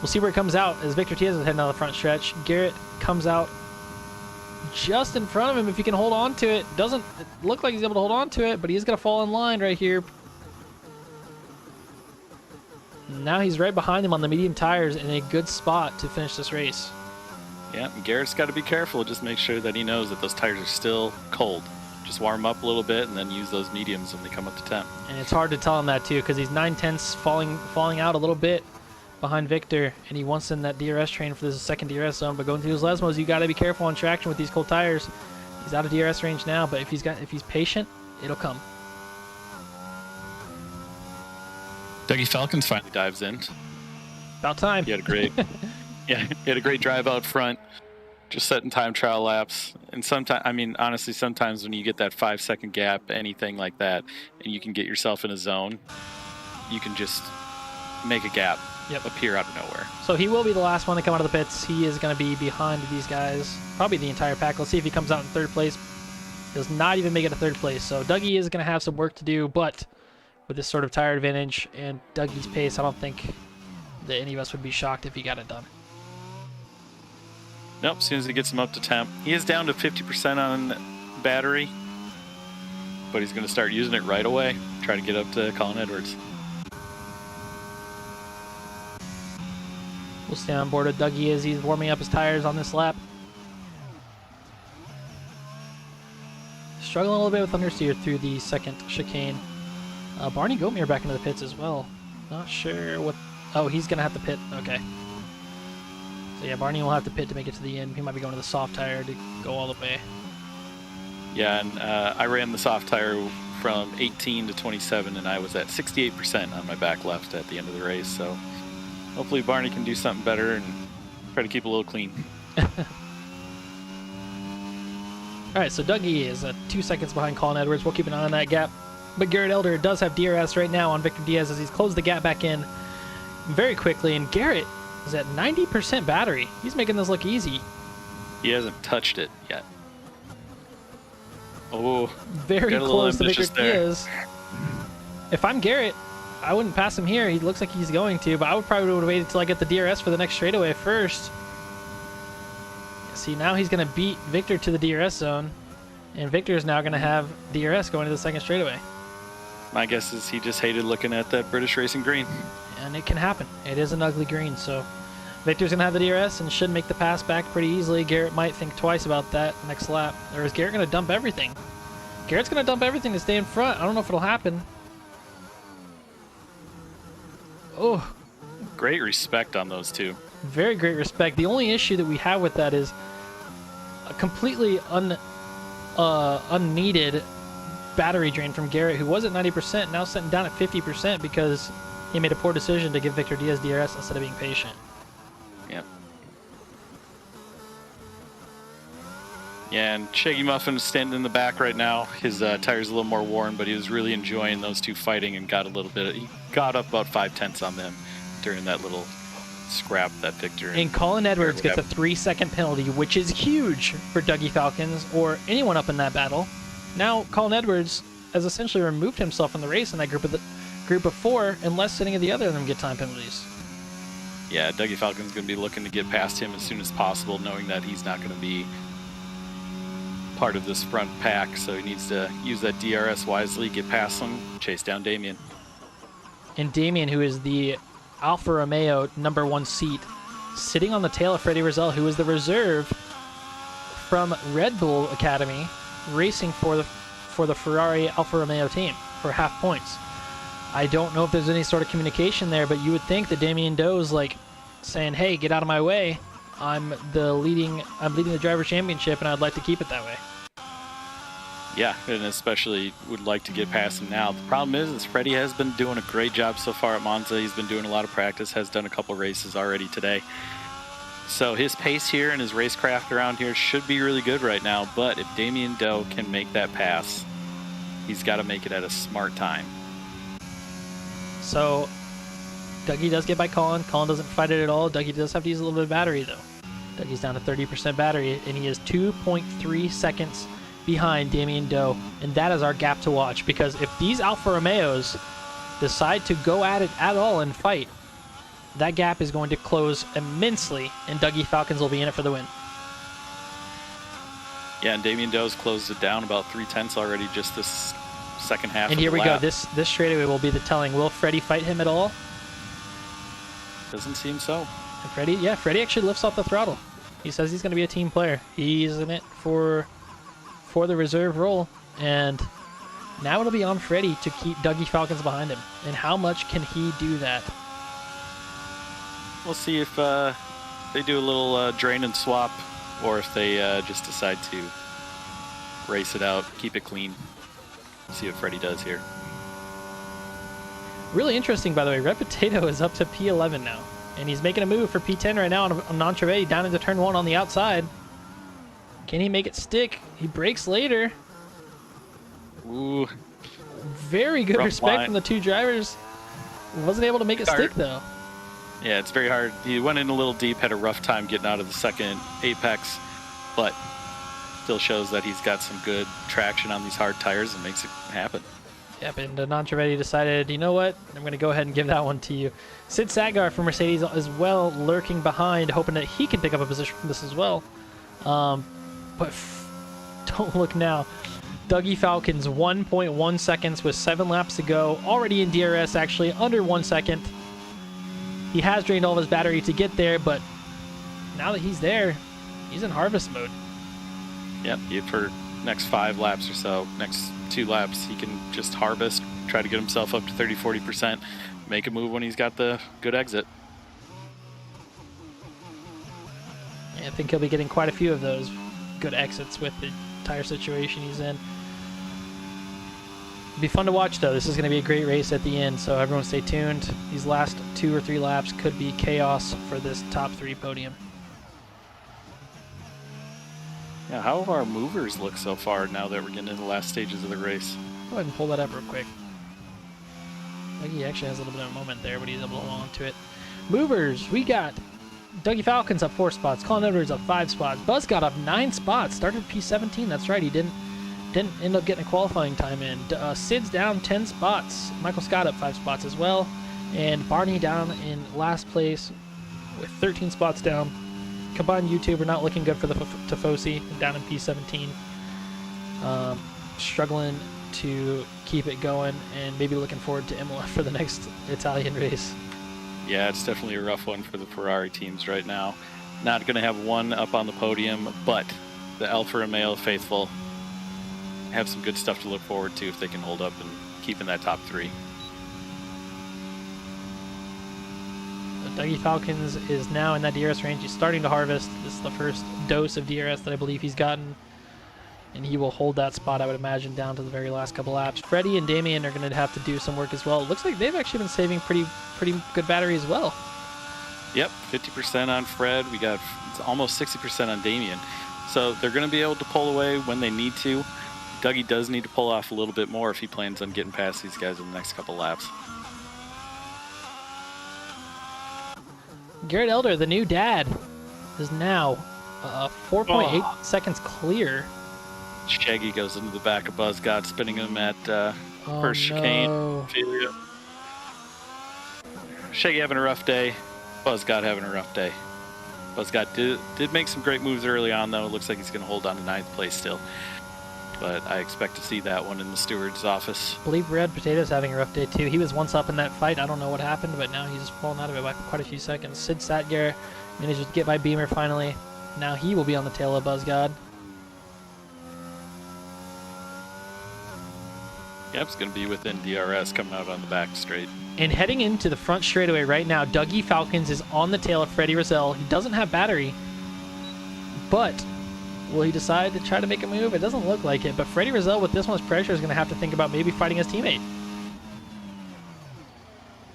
We'll see where it comes out as Victor Tiaz is heading down the front stretch. Garrett comes out just in front of him. If he can hold on to it, doesn't look like he's able to hold on to it, but he's going to fall in line right here. Now he's right behind him on the medium tires in a good spot to finish this race. Yeah, and Garrett's got to be careful. Just make sure that he knows that those tires are still cold. Just warm up a little bit and then use those mediums when they come up to temp. And it's hard to tell him that too, because he's 9/10 falling out a little bit behind Victor, and he wants in that DRS train for this second DRS zone. But going through his Lesmos, you got to be careful on traction with these cold tires. He's out of DRS range now, but if he's patient, it'll come. Dougie Falcons finally dives in. About time. He had a great, he had a great drive out front, just setting time trial laps. And sometimes, honestly, sometimes when you get that 5-second gap, anything like that, and you can get yourself in a zone, you can just make a gap appear out of nowhere. So he will be the last one to come out of the pits. He is going to be behind these guys, probably the entire pack. Let's see if he comes out in third place. Does not even make it to third place. So Dougie is going to have some work to do, but with this sort of tire advantage and Dougie's pace, I don't think that any of us would be shocked if he got it done. Nope, as soon as he gets him up to temp. He is down to 50% on battery, but he's going to start using it right away. Try to get up to Colin Edwards. We'll stay on board with Dougie as he's warming up his tires on this lap. Struggling a little bit with understeer through the second chicane. Barney Goatmere back into the pits as well. Not sure what Oh, he's going to have to pit. Okay. So yeah, Barney will have to pit to make it to the end. He might be going to the soft tire to go all the way. Yeah, and I ran the soft tire from 18 to 27, and I was at 68% on my back left at the end of the race. So hopefully Barney can do something better and try to keep a little clean. All right, so Dougie is 2 seconds behind Colin Edwards. We'll keep an eye on that gap. But Garrett Elder does have DRS right now on Victor Diaz as he's closed the gap back in very quickly. And Garrett is at 90% battery. He's making this look easy. He hasn't touched it yet. Oh, Very got a little close to Victor ambitious there. Diaz. If I'm Garrett, I wouldn't pass him here. He looks like he's going to, but I would probably wait until I get the DRS for the next straightaway first. See, now he's going to beat Victor to the DRS zone, and Victor is now going to have DRS going to the second straightaway. My guess is he just hated looking at that British Racing green. And it can happen. It is an ugly green, so Victor's going to have the DRS and should make the pass back pretty easily. Garrett might think twice about that next lap. Or is Garrett going to dump everything? Garrett's going to dump everything to stay in front. I don't know if it'll happen. Oh, Great respect on those two. very great respect. The only issue that we have with that is a completely unneeded battery drain from Garrett, who was at 90%, now sitting down at 50% because he made a poor decision to give Victor Diaz DRS instead of being patient. Yep. Yeah, and Shaggy Muffin is standing in the back right now. His tire's a little more worn, but he was really enjoying those two fighting and he got up about 5/10 on them during that little scrap that Victor And Colin Edwards Garrett gets a 3-second penalty, which is huge for Dougie Falcons or anyone up in that battle. Now Colin Edwards has essentially removed himself from the race in that group of four, unless any of the other of them get time penalties. Yeah, Dougie Falcon's going to be looking to get past him as soon as possible, knowing that he's not going to be part of this front pack, so he needs to use that DRS wisely, get past him, chase down Damien. And Damien, who is the Alfa Romeo #1 seat, sitting on the tail of Freddie Rizal, who is the reserve from Red Bull Academy, racing for the Ferrari Alfa Romeo team for half points. I don't know if there's any sort of communication there, but you would think that Damien Doe's like saying, "Hey, get out of my way. I'm leading the driver championship, and I'd like to keep it that way." Yeah, and especially would like to get past him now. The problem is Freddie has been doing a great job so far at Monza. He's been doing a lot of practice, has done a couple races already today. So his pace here and his racecraft around here should be really good right now, but if Damien Doe can make that pass, he's got to make it at a smart time. So Dougie does get by Colin. Colin doesn't fight it at all. Dougie does have to use a little bit of battery, though. Dougie's down to 30% battery, and he is 2.3 seconds behind Damien Doe, and that is our gap to watch, because if these Alfa Romeos decide to go at it at all and fight, that gap is going to close immensely, and Dougie Falcons will be in it for the win. Yeah, and Damien Doe's closed it down about 3/10 already just this second half. And here we go. This straightaway will be the telling. Will Freddie fight him at all? Doesn't seem so. And Freddie actually lifts off the throttle. He says he's going to be a team player. He's in it for the reserve role, and now it'll be on Freddie to keep Dougie Falcons behind him. And how much can he do that? We'll see if they do a little drain and swap, or if they just decide to race it out, keep it clean. See what Freddie does here. Really interesting, by the way. Red Potato is up to P11 now, and he's making a move for P10 right now on Nantreve down into turn 1 on the outside. Can he make it stick? He brakes later. Ooh, Very good rough respect line. from the two drivers. Wasn't able to make it stick, though. Yeah, it's very hard. He went in a little deep, had a rough time getting out of the second apex, but still shows that he's got some good traction on these hard tires and makes it happen. Yep, and Nantreve decided, you know what? I'm going to go ahead and give that one to you. Sid Sagar from Mercedes as well, lurking behind, hoping that he can pick up a position from this as well. But don't look now. Dougie Falcons, 1.1 seconds with 7 laps to go. Already in DRS, actually, under 1 second. He has drained all of his battery to get there, but now that he's there, he's in harvest mode. Yep, for next 5 laps or so, next 2 laps, he can just harvest, try to get himself up to 30-40%. make a move when he's got the good exit. I think he'll be getting quite a few of those good exits with the tire situation he's in. It'll be fun to watch, though. This is going to be a great race at the end, so everyone stay tuned. These last 2 or 3 laps could be chaos for this top 3 podium. Yeah, how have our movers look so far now that we're getting into the last stages of the race? Go ahead and pull that up real quick. Like he actually has a little bit of moment there, but he's able to hold on to it. Movers, we got Dougie Falcons up 4 spots. Colin Edwards up 5 spots. Buzz got up 9 spots. Started P17. That's right. He didn't end up getting a qualifying time in. Sid's down 10 spots. Michael Scott up 5 spots as well. And Barney down in last place with 13 spots down. Combined YouTuber not looking good for the Tifosi, down in P17. Struggling to keep it going, and maybe looking forward to Imola for the next Italian race. Yeah, it's definitely a rough one for the Ferrari teams right now. Not going to have one up on the podium, but the Alfa Romeo faithful have some good stuff to look forward to if they can hold up and keep in that top 3. Dougie Falcons is now in that DRS range. He's starting to harvest. This is the first dose of DRS that I believe he's gotten. And he will hold that spot, I would imagine, down to the very last couple laps. Freddie and Damien are going to have to do some work as well. It looks like they've actually been saving pretty good battery as well. Yep, 50% on Fred. We got almost 60% on Damien. So they're going to be able to pull away when they need to. Dougie does need to pull off a little bit more if he plans on getting past these guys in the next couple laps. Garrett Elder, the new dad, is now 4.8 seconds clear. Shaggy goes into the back of Buzzgod, spinning him at first chicane. No. Shaggy having a rough day. Buzzgod having a rough day. Buzzgod did make some great moves early on, though. It looks like he's going to hold on to 9th place still. But I expect to see that one in the steward's office. I believe Red Potato's having a rough day too. He was once up in that fight. I don't know what happened, but now he's fallen out of it by quite a few seconds. Sid Satger manages to get by Beamer finally. Now he will be on the tail of Buzzgod. Yep, it's going to be within DRS coming out on the back straight. And heading into the front straightaway right now, Dougie Falcons is on the tail of Freddie Rozelle. He doesn't have battery, but will he decide to try to make a move? It doesn't look like it, but Freddie Rozelle with this one's pressure is going to have to think about maybe fighting his teammate.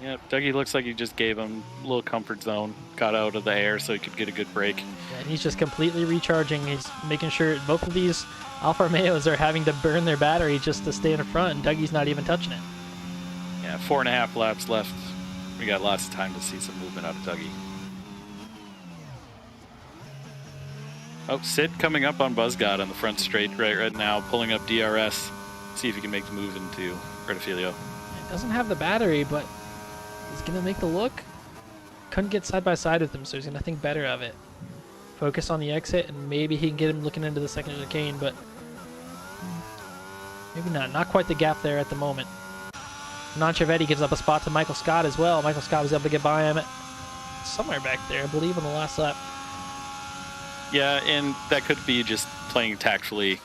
Yeah, Dougie looks like he just gave him a little comfort zone, got out of the air so he could get a good break. Yeah, and he's just completely recharging. He's making sure both of these Alfa Romeos are having to burn their battery just to stay in the front, and Dougie's not even touching it. Yeah, 4.5 laps left. We got lots of time to see some movement out of Dougie. Oh, Sid coming up on Buzzgod on the front straight right now, pulling up DRS. See if he can make the move into Retifilio. He doesn't have the battery, but he's going to make the look. Couldn't get side by side with him, so he's going to think better of it. Focus on the exit, and maybe he can get him looking into the second chicane, but maybe not. Not quite the gap there at the moment. Nonchavetti gives up a spot to Michael Scott as well. Michael Scott was able to get by him somewhere back there, I believe, on the last lap. Yeah, and that could be just playing tactfully.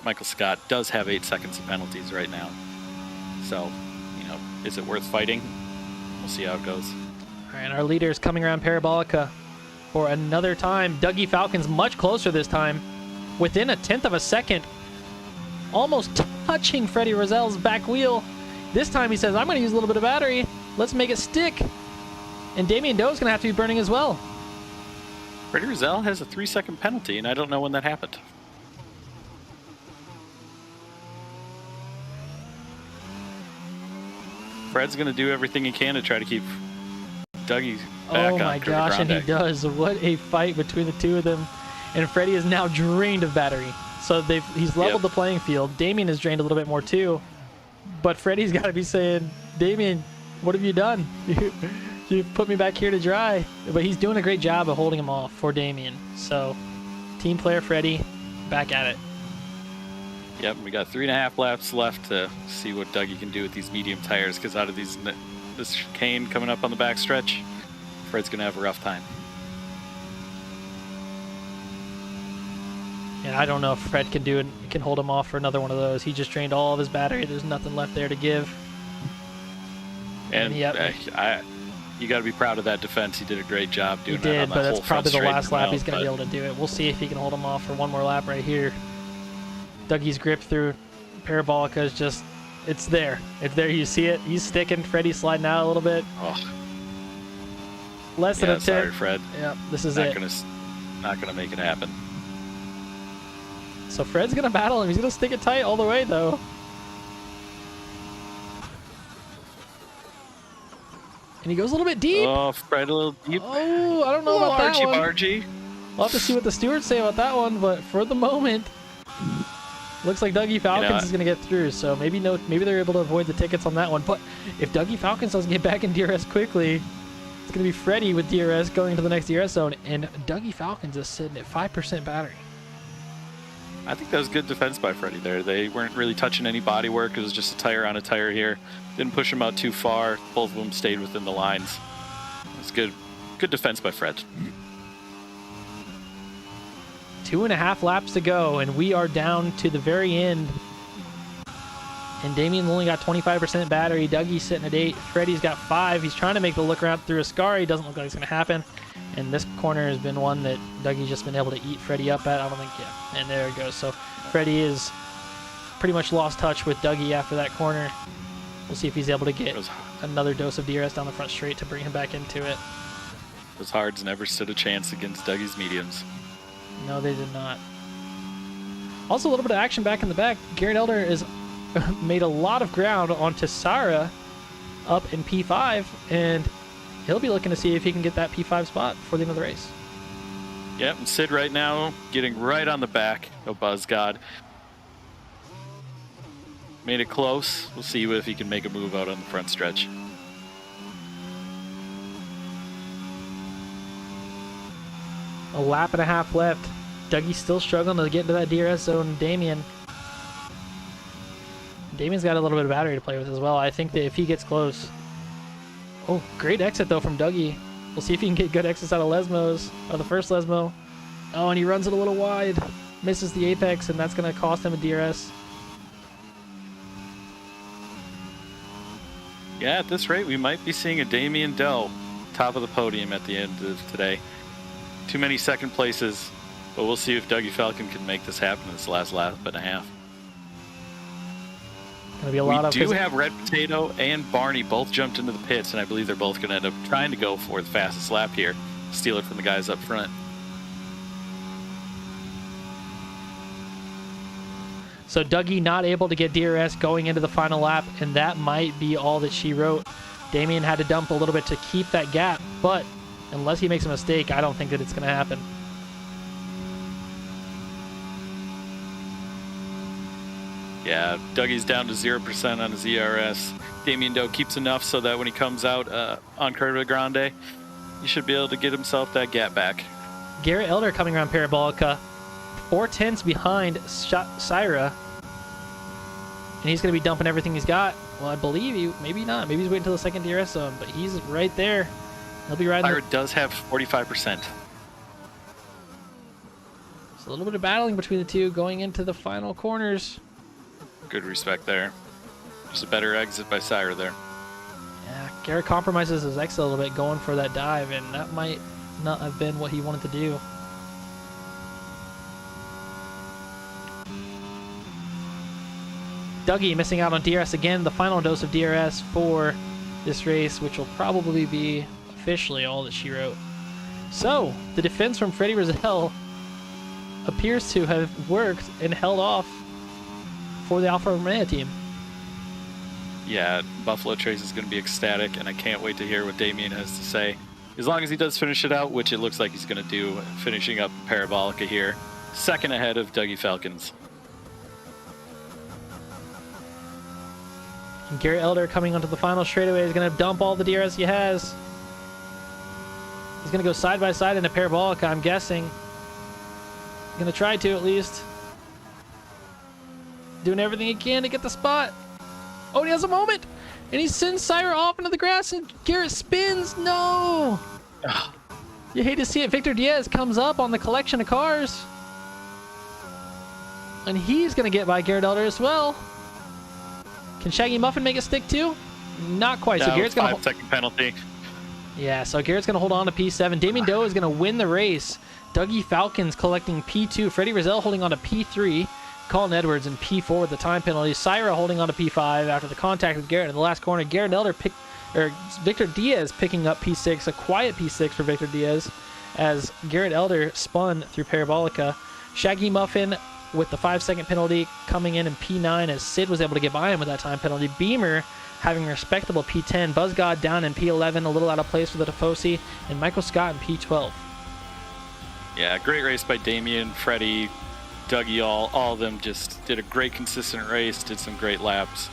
Michael Scott does have 8 seconds of penalties right now. So, you know, is it worth fighting? We'll see how it goes. All right, our leader is coming around Parabolica for another time. Dougie Falcons much closer this time, within 1/10 of a second, almost touching Freddie Rozelle's back wheel. This time he says, I'm going to use a little bit of battery. Let's make it stick. And Damien Doe's going to have to be burning as well. Freddie Rozelle has a 3-second penalty, and I don't know when that happened. Fred's going to do everything he can to try to keep Dougie back on. Oh my gosh, and he does. What a fight between the two of them. And Freddie is now drained of battery. So he's leveled the playing field. Damien is drained a little bit more too. But Freddie's got to be saying, Damien, what have you done? You put me back here to dry. But he's doing a great job of holding him off for Damien. So, team player Freddie, back at it. Yep, we got 3.5 laps left to see what Dougie can do with these medium tires, because out of this chicane coming up on the back stretch, Fred's going to have a rough time. And I don't know if Fred can do it, can hold him off for another one of those. He just drained all of his battery. There's nothing left there to give. And Yep. you got to be proud of that defense. He did a great job He doing that did, on that but that's whole front probably the straight last lap out, he's going to be but able to do it. We'll see if he can hold him off for one more lap right here. Dougie's grip through Parabolica is just, it's there. It's there. You see it. He's sticking. Freddie's sliding out a little bit. Oh, Less than yeah, a 10. sorry, Fred. Yep, this is Not it. gonna make it happen. So Fred's going to battle him. He's going to stick it tight all the way, though. And he goes a little bit deep. Oh, Fred, a little deep. Oh, I don't know about that one. Bargy. We'll have to see what the stewards say about that one, but for the moment, looks like Dougie Falcons is going to get through. So maybe they're able to avoid the tickets on that one. But if Dougie Falcons doesn't get back in DRS quickly, it's going to be Freddie with DRS going into the next DRS zone, and Dougie Falcons is sitting at 5% battery. I think that was good defense by Freddie there. They weren't really touching any body work. It was just a tire on a tire here. Didn't push him out too far. Both of them stayed within the lines. It's good defense by Fred. 2.5 laps to go, and we are down to the very end. And Damien's only got 25% battery. Dougie's sitting at 8. Freddie's got 5. He's trying to make the look around through Ascari. Doesn't look like it's going to happen. And this corner has been one that Dougie's just been able to eat Freddie up at. I don't think, yeah. And there it goes. So Freddie is pretty much lost touch with Dougie after that corner. We'll see if he's able to get another dose of DRS down the front straight to bring him back into it. Those hards never stood a chance against Dougie's mediums. No, they did not. Also, a little bit of action back in the back. Garrett Elder has made a lot of ground onto Sara up in P5, and he'll be looking to see if he can get that P5 spot before the end of the race. Yep, and Sid right now getting right on the back of BuzzGod. Made it close. We'll see if he can make a move out on the front stretch. A lap and a half left. Dougie's still struggling to get into that DRS zone. Damien's got a little bit of battery to play with as well. I think that if he gets close... Oh, great exit though from Dougie. We'll see if he can get good exits out of Lesmos, or the first Lesmo. Oh, and he runs it a little wide. Misses the apex, and that's going to cost him a DRS. Yeah, at this rate, we might be seeing a Damien Doe top of the podium at the end of today. Too many second places, but we'll see if Dougie Falcon can make this happen in this last lap and a half. Gonna be a lot we do have Red Potato and Barney both jumped into the pits, and I believe they're both going to end up trying to go for the fastest lap here. Steal it from the guys up front. So Dougie not able to get DRS going into the final lap, and that might be all that she wrote. Damien had to dump a little bit to keep that gap, but unless he makes a mistake, I don't think that it's going to happen. Yeah, Dougie's down to 0% on his ERS. Damien Doe keeps enough so that when he comes out on Curva Grande, he should be able to get himself that gap back. Garrett Elder coming around Parabolica, 4/10 behind Syrah, and he's going to be dumping everything he's got. Well, I believe he, maybe not. Maybe he's waiting until the second DRS zone, but he's right there. He'll be riding. Syrah does have 45%. It's a little bit of battling between the two going into the final corners. Good respect there. Just a better exit by Syrah there. Yeah, Garrett compromises his exit a little bit going for that dive, and that might not have been what he wanted to do. Dougie missing out on DRS again, the final dose of DRS for this race, which will probably be officially all that she wrote. So, the defense from Freddie Rosell appears to have worked and held off for the Alfa Romeo team. Yeah, Buffalo Trace is going to be ecstatic, and I can't wait to hear what Damien has to say. As long as he does finish it out, which it looks like he's going to do, finishing up Parabolica here, second ahead of Dougie Falcons. And Garrett Elder coming onto the final straightaway is going to dump all the DRS he has. He's going to go side by side into Parabolica, I'm guessing. He's going to try to, at least. Doing everything he can to get the spot. Oh, and he has a moment! And he sends Syrah off into the grass, and Garrett spins. No! You hate to see it. Victor Diaz comes up on the collection of cars. And he's going to get by Garrett Elder as well. Can Shaggy Muffin make it stick too? Not quite. So That Garrett's was going to 5-second penalty. Yeah, so Garrett's going to hold on to P7. Damien Doe is going to win the race. Dougie Falcons collecting P2. Freddie Rizal holding on to P3. Colin Edwards in P4 with the time penalty. Syra holding on to P5 after the contact with Garrett in the last corner. Garrett Elder Victor Diaz picking up P6, a quiet P6 for Victor Diaz as Garrett Elder spun through Parabolica. Shaggy Muffin with the 5-second penalty coming in P9 as Sid was able to get by him with that time penalty. Beamer having a respectable P10. Buzzgod down in P11, a little out of place for the Tifosi, and Michael Scott in P12. Yeah, great race by Damien, Freddie, Dougie, all of them just did a great consistent race, did some great laps.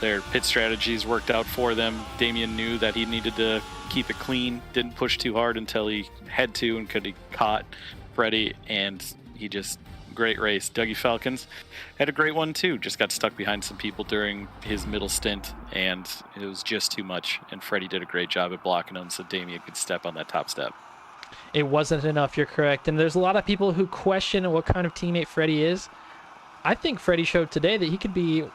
Their pit strategies worked out for them. Damien knew that he needed to keep it clean, didn't push too hard until he had to and could have caught Freddie, and he just, great race. Dougie Falcons had a great one too, just got stuck behind some people during his middle stint, and it was just too much, and Freddie did a great job at blocking him so Damien could step on that top step. It wasn't enough, you're correct. And there's a lot of people who question what kind of teammate Freddie is. I think Freddie showed today that he could be,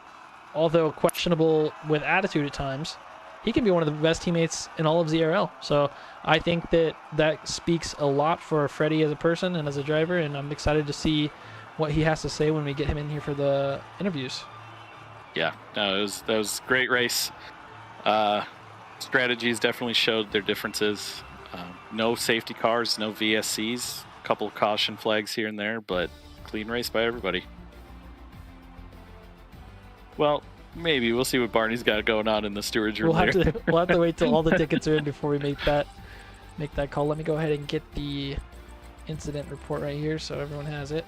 although questionable with attitude at times, he can be one of the best teammates in all of ZRL. So I think that speaks a lot for Freddie as a person and as a driver, and I'm excited to see what he has to say when we get him in here for the interviews. Yeah, no, that was a great race. Strategies definitely showed their differences. No safety cars, no VSCs, a couple of caution flags here and there, but clean race by everybody. Well, maybe we'll see what Barney's got going on in the stewards room. We'll have to wait till all the tickets are in before we make that call. Let me go ahead and get the incident report right here so everyone has it.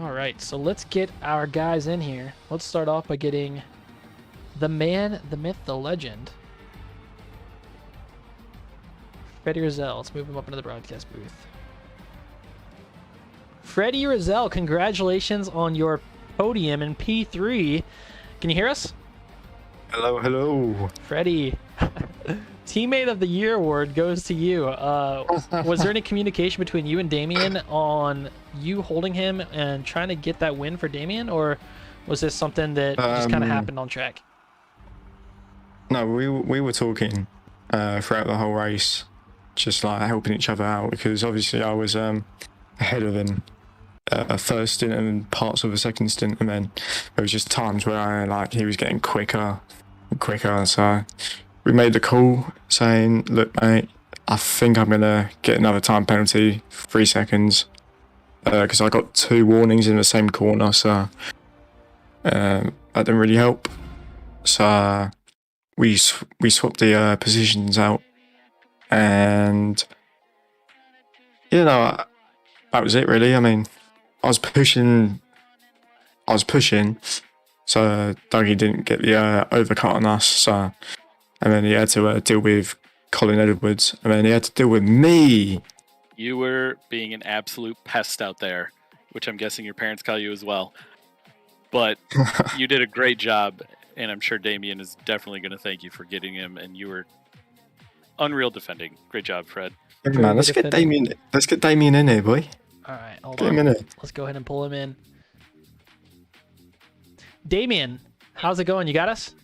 All right, so let's get our guys in here. Let's start off by getting the man, the myth, the legend, Freddie Rizal. Let's move him up into the broadcast booth. Freddie Rizal, congratulations on your podium in P3. Can you hear us? Hello, hello. Freddie, Teammate of the Year award goes to you. Was there any communication between you and Damien on you holding him and trying to get that win for Damien, or was this something that just kind of happened on track? No, we were talking throughout the whole race, just like helping each other out, because obviously I was ahead of him a first stint and parts of a second stint, and then there was just times where he was getting quicker and quicker, so we made the call saying, look mate, I think I'm gonna get another time penalty, 3 seconds, because I got 2 warnings in the same corner, so that didn't really help. So we swapped the positions out, and that was it really. I mean, I was pushing, so Dougie didn't get the overcut on us, so, and then he had to deal with Colin Edwards, and then he had to deal with me. You were being an absolute pest out there, which I'm guessing your parents call you as well. But you did a great job, and I'm sure Damien is definitely going to thank you for getting him, and you were unreal defending. Great job, Fred. Hey, man, let's get Damien in here, boy. All right, hold Get on. him in here. Let's go ahead and pull him in. Damien, how's it going? You got us?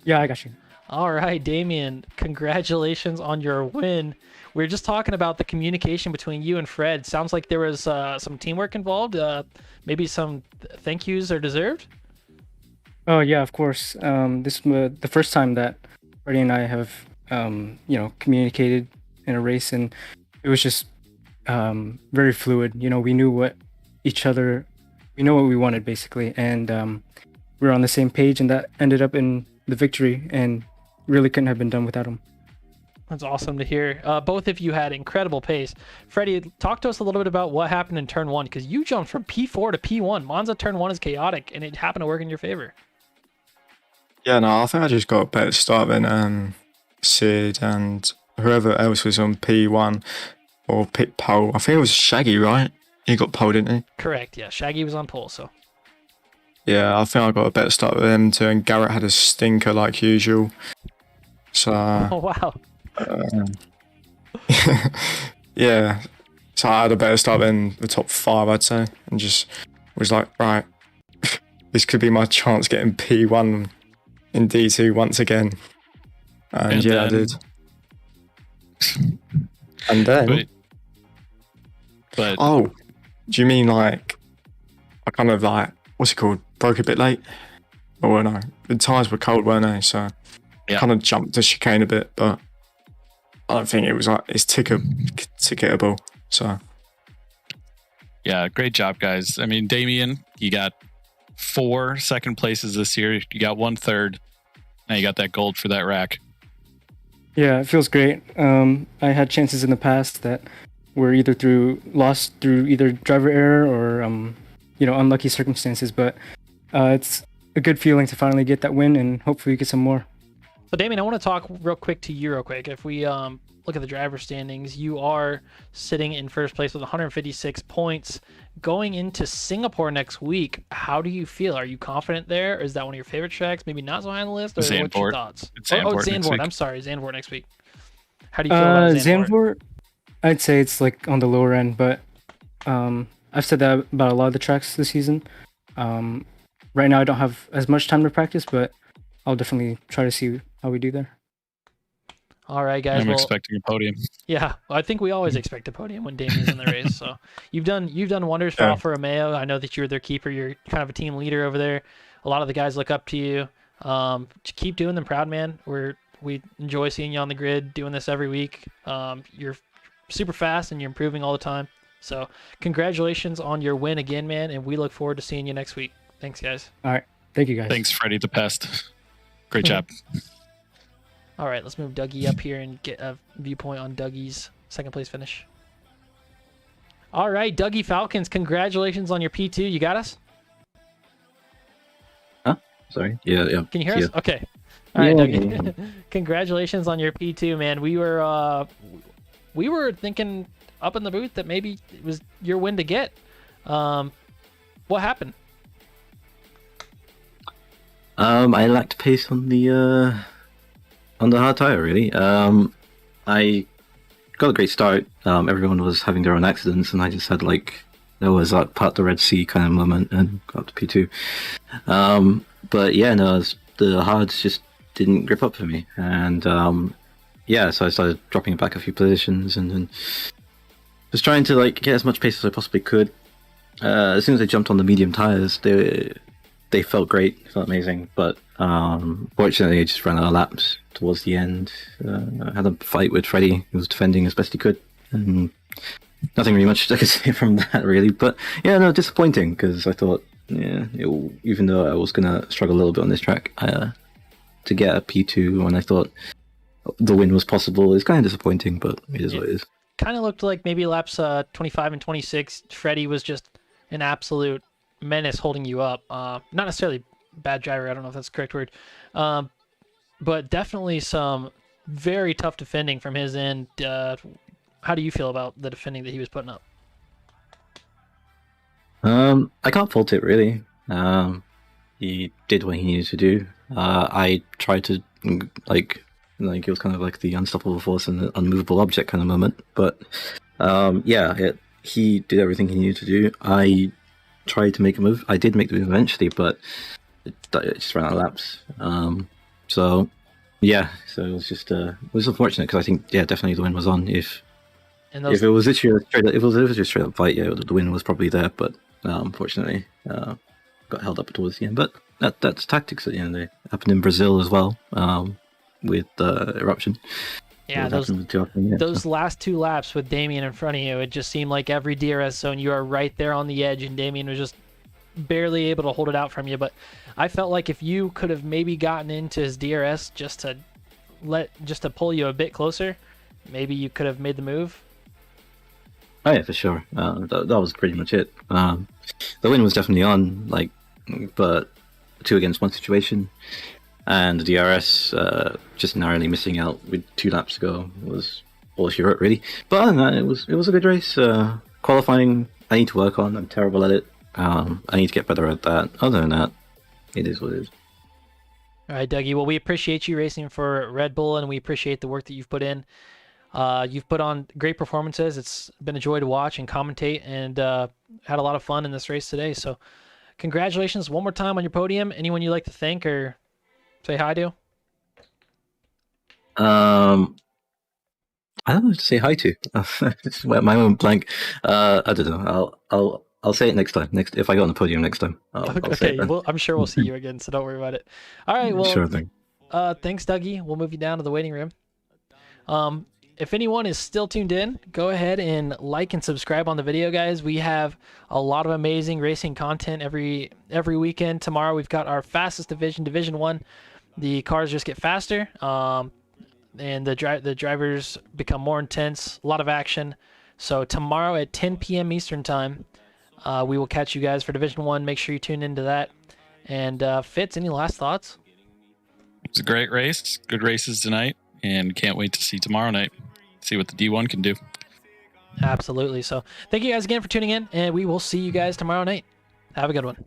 Yeah, I got you. All right, Damien, congratulations on your win. We were just talking about the communication between you and Fred. Sounds like there was some teamwork involved. Maybe some thank yous are deserved. Oh yeah, of course. This is the first time that Freddie and I have, communicated in a race, and it was just very fluid. We knew what we wanted basically, and we were on the same page, and that ended up in the victory, and really couldn't have been done without him. That's awesome to hear. Both of you had incredible pace. Freddie, talk to us a little bit about what happened in turn 1, because you jumped from P4 to P1. Monza turn 1 is chaotic, and it happened to work in your favor. Yeah, no, I think I just got a better start than Sid and whoever else was on P1 or pit pole. I think it was Shaggy, right? He got pole, didn't he? Correct, yeah. Shaggy was on pole, so. Yeah, I think I got a better start with them too, and Garrett had a stinker like usual. So, Oh, wow. yeah, so I had a better start than the top 5, I'd say, and just was like, right, this could be my chance getting P1 in D2 once again. And yeah, I did. And then... But Oh, do you mean like, I kind of like, what's it called, broke a bit late? Oh no, the tyres were cold, weren't they? So Yeah. kind of jumped the chicane a bit, but I don't think it was like, it's ticketable. So yeah, great job, guys. I mean, Damien, you got 4 second places this year. You got 1 third. Now you got that gold for that rack. Yeah, it feels great. I had chances in the past that were either lost through either driver error or unlucky circumstances, but it's a good feeling to finally get that win and hopefully get some more. So Damien, I want to talk real quick to you real quick. If we look at the driver standings, you are sitting in first place with 156 points. Going into Singapore next week, how do you feel? Are you confident there? Is that one of your favorite tracks? Maybe not so high on the list? Or what's your Zandvoort. thoughts? It's Oh, Zandvoort it's next Zandvoort. week. I'm sorry, Zandvoort next week. How do you feel about Zandvoort? Zandvoort, I'd say it's like on the lower end, but I've said that about a lot of the tracks this season. Right now I don't have as much time to practice, but I'll definitely try to see how we do there. All right, guys. I'm well, expecting a podium. yeah, I think we always expect a podium when Damien's in the race. So you've done wonders for Yeah. Alfa Romeo. I know that you're their keeper. You're kind of a team leader over there. A lot of the guys look up to you. Keep doing them proud, man. We enjoy seeing you on the grid, doing this every week. You're super fast and you're improving all the time. So congratulations on your win again, man. And we look forward to seeing you next week. Thanks, guys. All right, thank you guys. Thanks, Freddie the Pest. Great job. All right, let's move Dougie up here and get a viewpoint on Dougie's second place finish. All right, Dougie Falcons, congratulations on your P2. You got us? Sorry. Yeah. Can you hear Yeah. us? Okay. All right, Yeah, Dougie. Congratulations on your P2, man. We were thinking up in the booth that maybe it was your win to get. What happened? I lacked pace on the hard tire, really. I got a great start. Everyone was having their own accidents, and I just had there was that part the Red Sea kind of moment and got up to P2. But yeah, no, the hards just didn't grip up for me, and yeah, so I started dropping it back a few positions, and then just trying to get as much pace as I possibly could. As soon as I jumped on the medium tires, they felt great, felt amazing, but fortunately I just ran out of laps towards the end. I had a fight with Freddie, who was defending as best he could, and nothing really much I could say from that, really. But yeah, no, disappointing, because I thought, even though I was going to struggle a little bit on this track, to get a P2 when I thought the win was possible is kind of disappointing, but it is what it is. Kind of looked like maybe laps 25 and 26, Freddie was just an absolute menace holding you up. Not necessarily bad driver, I don't know if that's the correct word, but definitely some very tough defending from his end. How do you feel about the defending that he was putting up? I can't fault it, really. He did what he needed to do. I tried to it was kind of like the unstoppable force and the unmovable object kind of moment, but he did everything he needed to do. I tried to make a move. I did make the move eventually, but it just ran out of laps. So it was just it was unfortunate, because I think definitely the win was on. If it was literally a straight up fight, the win was probably there, but unfortunately got held up towards the end. But that's tactics at the end of the day. It happened in Brazil as well, with Eruption. Yeah, those last 2 laps with Damien in front of you, it just seemed like every DRS zone you are right there on the edge, and Damien was just barely able to hold it out from you. But I felt like if you could have maybe gotten into his DRS just to pull you a bit closer, maybe you could have made the move. Oh yeah, for sure. That was pretty much it. The win was definitely on, but 2 against 1 situation, and the DRS just narrowly missing out with 2 laps to go was all she wrote, really. But other than that, it was a good race. Qualifying, I need to work on. I'm terrible at it. I need to get better at that. Other than that, it is what it is. All right, Dougie. Well, we appreciate you racing for Red Bull, and we appreciate the work that you've put in. You've put on great performances. It's been a joy to watch and commentate, and had a lot of fun in this race today. So congratulations one more time on your podium. Anyone you'd like to thank or say hi to? I don't know what to say hi to. Just went my own blank. I don't know. I'll say it next time. Next, if I go on the podium next time, I'll say Okay, it then. well, I'm sure we'll see you again, so don't worry about it. All right, well, Sure thing. thanks, Dougie. We'll move you down to the waiting room. If anyone is still tuned in, go ahead and like and subscribe on the video, guys. We have a lot of amazing racing content every weekend. Tomorrow we've got our fastest division, Division 1. The cars just get faster, and the drivers become more intense, a lot of action. So tomorrow at 10 p.m. Eastern time, we will catch you guys for Division 1. Make sure you tune into that. And Fitz, any last thoughts? It's a great race. Good races tonight, and can't wait to see tomorrow night. See what the D1 can do. Absolutely. So thank you guys again for tuning in, and we will see you guys tomorrow night. Have a good one.